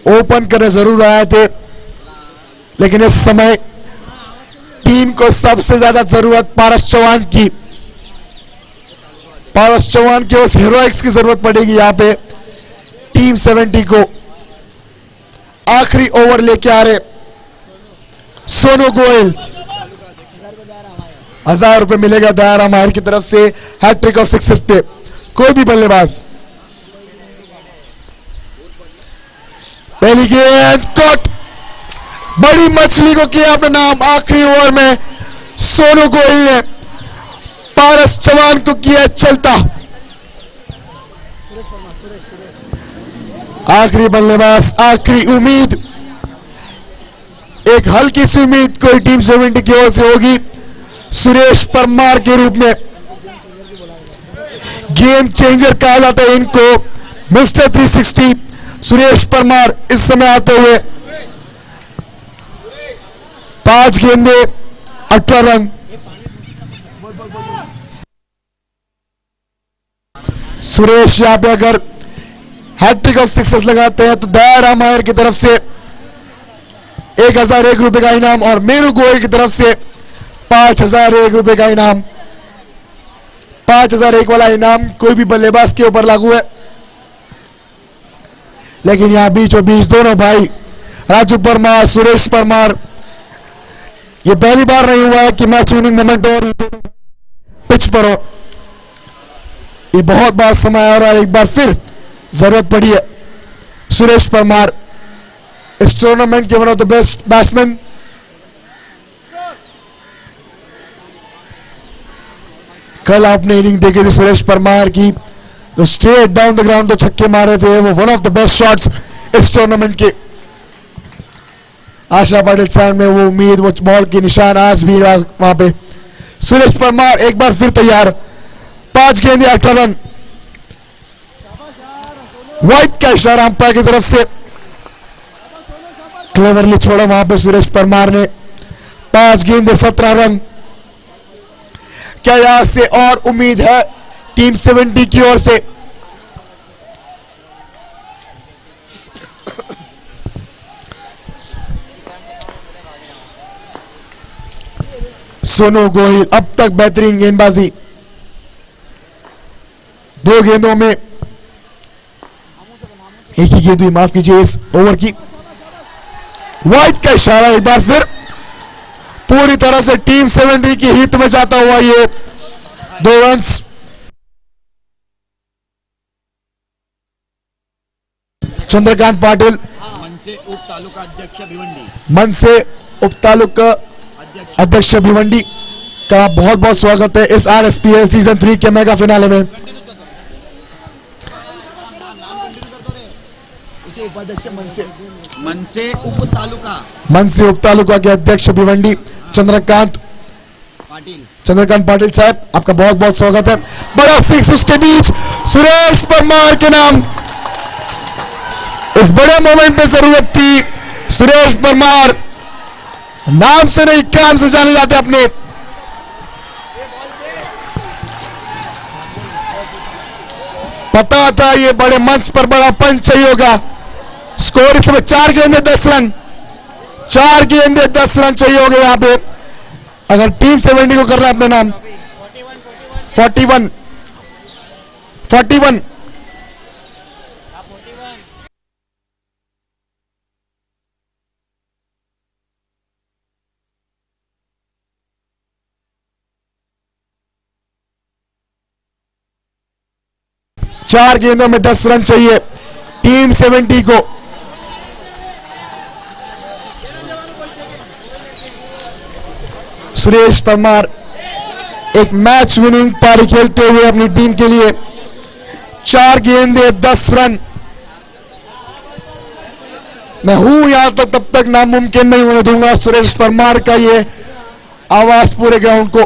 Speaker 1: ओपन करने जरूर आए थे, लेकिन इस समय टीम को सबसे ज्यादा जरूरत पारस चौहान की, पारस चौहान के उस हीरोइक्स की जरूरत पड़ेगी यहां पे टीम 70 को। आखिरी ओवर लेके आ रहे सोनू गोयल, 1000 रुपए मिलेगा दयाराम माहिर की तरफ से हैट्रिक ऑफ सिक्सेस पे। कोई भी बल्लेबाज, पहली गेंद कट, बड़ी मछली को किया अपना नाम। आखिरी ओवर में सोनू गोयल ने पारस चौहान को किया चलता। आखिरी बल्लेबाज, आखिरी उम्मीद, एक हल्की सी उम्मीद कोई टीम 70 की ओर से होगी सुरेश परमार के रूप में। गेम चेंजर कहा जाता है इनको, मिस्टर 360 सुरेश परमार इस समय आते हुए। 5 गेंदे 18 रन। सुरेश यहां पे अगर हैट्रिक ऑफ सिक्सेस लगाते हैं तो दयाराम माहिर की तरफ से 1001 रुपए का इनाम और मेरू गोयल की तरफ से 5001 रुपए का इनाम। 5001 वाला इनाम कोई भी बल्लेबाज के ऊपर लागू है, लेकिन यहां बीचों बीच दोनों भाई राजू परमार, सुरेश परमार, ये पहली बार नहीं हुआ है कि मैच विनिंग मोमेंट और पिच पर हो। ये बहुत बार समय आ रहा है, एक बार फिर जरूरत पड़ी है। सुरेश परमार इस टूर्नामेंट के one of the best batsman. कल आपने इनिंग देखी थी सुरेश परमार की, जो स्ट्रेट डाउन द ग्राउंड तो छक्के मारे थे, वो one of the best shots इस टूर्नामेंट के। आशा पाटिल स्टैंड में वो उम्मीद, वो बॉल के निशान आज भी वहां पे। सुरेश परमार एक बार फिर तैयार। 5 गेंदे 18 रन। वाइट का इशारा अंपायर की तरफ से, क्लेवरली छोड़ा वहां पे सुरेश परमार ने। 5 गेंदे 17 रन। क्या यहां से और उम्मीद है टीम 70 की ओर से? सोनू गोयल अब तक बेहतरीन गेंदबाजी। 2 गेंदों में एक ही गेंद हुई, माफ कीजिए इस ओवर की। वाइट का इशारा एक बार फिर, पूरी तरह से टीम 70 की हित में जाता हुआ ये 2 रन्स। चंद्रकांत पाटिल
Speaker 3: मनसे उप तालुका अध्यक्ष भिवंडी,
Speaker 1: मनसे उप तालुका अध्यक्ष भिवंडी का बहुत बहुत स्वागत है इस आरएसपीएल सीजन 3 के मेगा फिनाले में। उपाध्यक्ष
Speaker 3: मनसे उप तालुका
Speaker 1: मनसे उप तालुका के अध्यक्ष भिवंडी चंद्रकांत पाटिल साहब, आपका बहुत बहुत स्वागत है। बड़ा सिक्स, उसके बीच सुरेश परमार के नाम। इस बड़े मोमेंट पे जरूरत थी। सुरेश परमार नाम से नहीं काम से जाने जाते अपने। पता था ये बड़े मंच पर बड़ा पंच चाहिए होगा। स्कोर इस समय 4 गेंदे 10 रन। 4 गेंदे 10 रन चाहिए होंगे यहां पे अगर टीम 70 को करना है अपने नाम। 41 4 गेंदों में 10 रन चाहिए टीम 70 को। सुरेश परमार एक मैच विनिंग पारी खेलते हुए अपनी टीम के लिए 4 गेंदे 10 रन। मैं हूं यहां तब तक नामुमकिन नहीं होने दूंगा। सुरेश परमार का ये आवाज पूरे ग्राउंड को।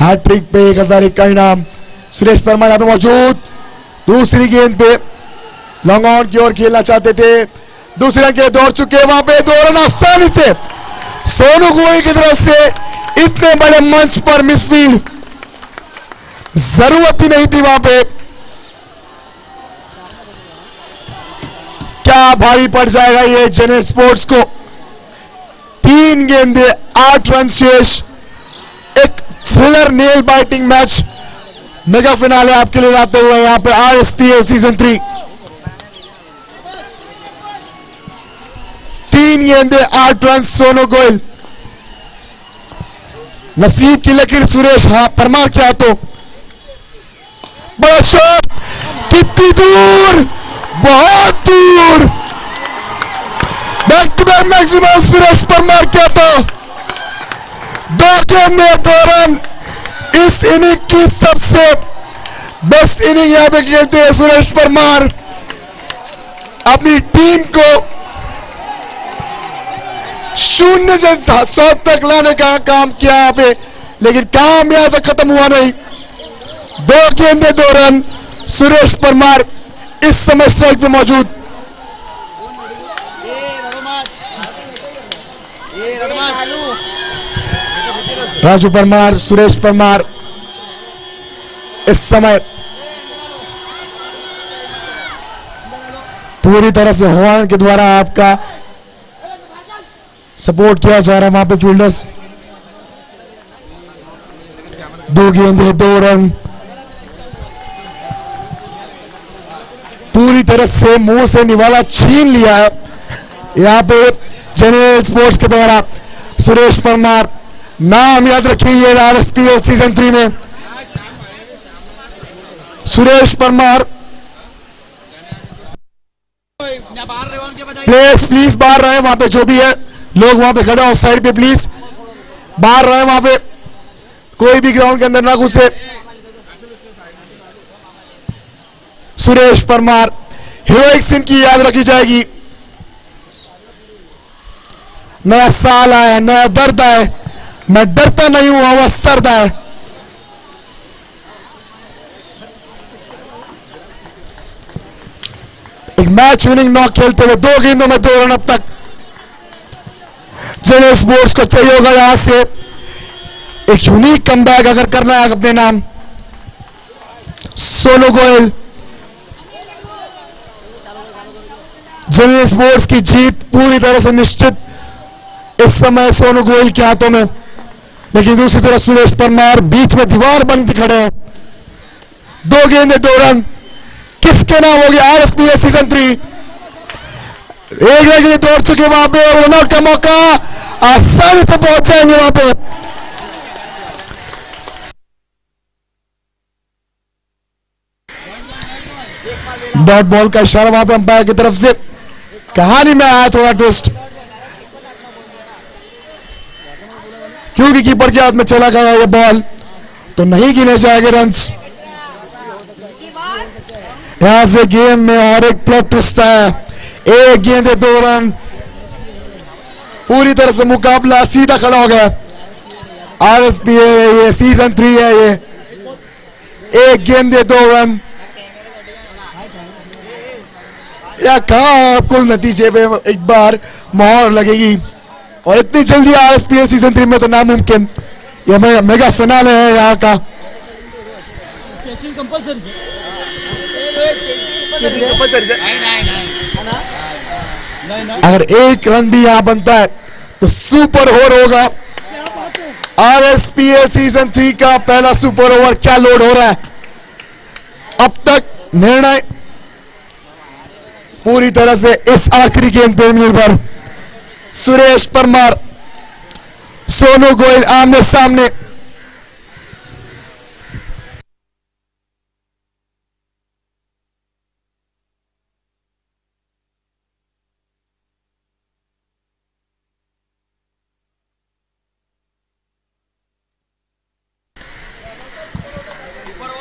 Speaker 1: हैट्रिक पे 1001 का इनाम। सुरेश परमार यहां पे मौजूद। दूसरी गेंद पे लॉन्ग ऑन की ओर खेलना चाहते थे, दूसरे रन के दौड़ चुके, वहां पे 2 रन आसानी से सोनू गोयल की तरफ से। इतने बड़े मंच पर मिसफील्ड, जरूरत ही नहीं थी वहां पे। क्या भारी पड़ जाएगा ये जेने स्पोर्ट्स को। 3 गेंदे 8 रन शेष। एक thriller nail biting match mega finale आपके लिए लाते हुए यहां पे आरएसपीएल सीजन 3। 3 गेंदे 8 रन सोनू गोयल। नसीब की लकीर सुरेश परमार के हाथों। बड़ा शॉट, कितनी दूर, बहुत दूर। Back to back maximum Suresh Parmar के हाथों। 2 गेंदे 2 रन। इस इनिंग की सबसे बेस्ट इनिंग यहां पे खेलते हैं सुरेश परमार। अपनी टीम को 0 से 100 तक लाने का काम किया यहां पे, लेकिन काम यहां तक खत्म हुआ नहीं। 2 गेंदे 2 रन। सुरेश परमार इस समय स्ट्राइक पे मौजूद। राजू परमार, सुरेश परमार इस समय पूरी तरह से हॉर्न के द्वारा आपका सपोर्ट किया जा रहा है वहां पे फील्डर्स। 2 गेंदे 2 रन। पूरी तरह से मुंह से निवाला छीन लिया है यहां पे जेने स्पोर्ट्स के द्वारा। सुरेश परमार नाम याद रखिए आरएसपीएल सीजन 3 में। सुरेश परमार प्लीज बाहर रहे, वहां पे जो भी है लोग वहां पे खड़े हो साइड पे, प्लीज बाहर रहे, वहां पे कोई भी ग्राउंड के अंदर ना घुसे। सुरेश परमार हीरोइक सीन की याद रखी जाएगी। नया साल आया, नया दर्द है। मैं डरता नहीं हूं, हवा सर्द है। एक मैच विनिंग नॉक खेलते हुए 2 गेंदों में 2 रन अब तक। जेने स्पोर्ट्स को चाहिए होगा यहां से एक यूनिक कमबैक अगर करना है अपने नाम। सोनू गोयल, जेने स्पोर्ट्स की जीत पूरी तरह से निश्चित इस समय सोनू गोयल के हाथों में। लेकिन दूसरी तरफ सुरेश परमार बीच में दीवार बन के खड़े हैं। 2 गेंदे 2 रन। किसके नाम हो गया आरएसपीएल सीजन 3। एक रन के लिए दौड़ चुके वहां पे, रन आउट का मौका, आसानी से पहुंच जाएंगे वहां पे। डॉट बॉल का इशारा वहां पे अंपायर की तरफ से। कहानी में आया थोड़ा ट्विस्ट, क्योंकि कीपर के हाथ में चला गया ये बॉल, तो नहीं गिने जाएंगे रन्स। यहां से गेम में और एक प्लॉट ट्विस्ट है। 1 गेंदे 2 रन। पूरी तरह से मुकाबला सीधा खड़ा हो गया। आरएसपीएल है ये, सीजन 3 है ये। 1 गेंदे 2 रन। या कहां कुल नतीजे पे एक बार मोहर लगेगी, और इतनी जल्दी आरएसपीएल सीजन 3 में तो नामुमकिन। ये मेगा फिनाले है यहाँ का। अगर 1 रन भी यहां बनता है तो सुपर ओवर होगा। आरएसपीएल सीजन 3 का पहला सुपर ओवर क्या लोड हो रहा है। अब तक निर्णय पूरी तरह से इस आखिरी गेंद पर निर्भर। सुरेश परमार, सोनू गोयल आमने सामने।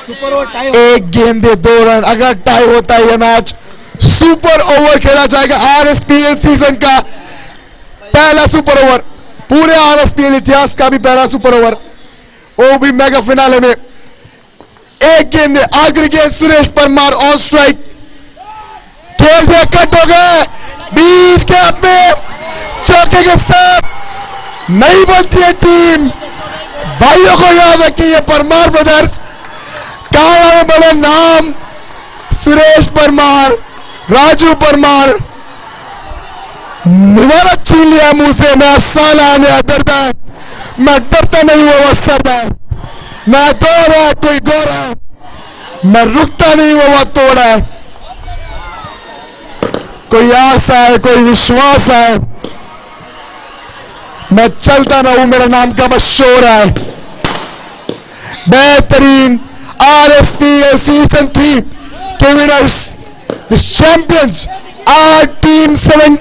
Speaker 3: सुपर ओवर टाई
Speaker 1: एक गेंदे 2 रन। अगर टाई होता है ये मैच, सुपर ओवर खेला जाएगा। आरएसपीएल सीजन का पहला सुपर ओवर, पूरे आरएसपीएल इतिहास का भी पहला सुपर ओवर, वो भी मेगा फिनाले में। एक गेंद आखिरी गेंद, सुरेश परमार ऑन स्ट्राइक, खेल दिया, कट हो गए बीच के अपने चौके के साथ। नहीं बनती है टीम। भाइयों को याद रखिए, ये परमार ब्रदर्स, कहा बड़े नाम, सुरेश परमार, राजू परमार, निवारक छीन लिया मुंह से। मैं साल आने डरता है, मैं डरता नहीं, वो अवसर है। मैं दौड़ रहा है, कोई गौ रहा है, मैं रुकता नहीं, वो तोड़ा है। कोई आशा है, कोई विश्वास है, मैं चलता ना हूं, मेरा नाम का बस शोर है। बेहतरीन आरएसपीएल सीजन 3 के winners, the champions are team 17।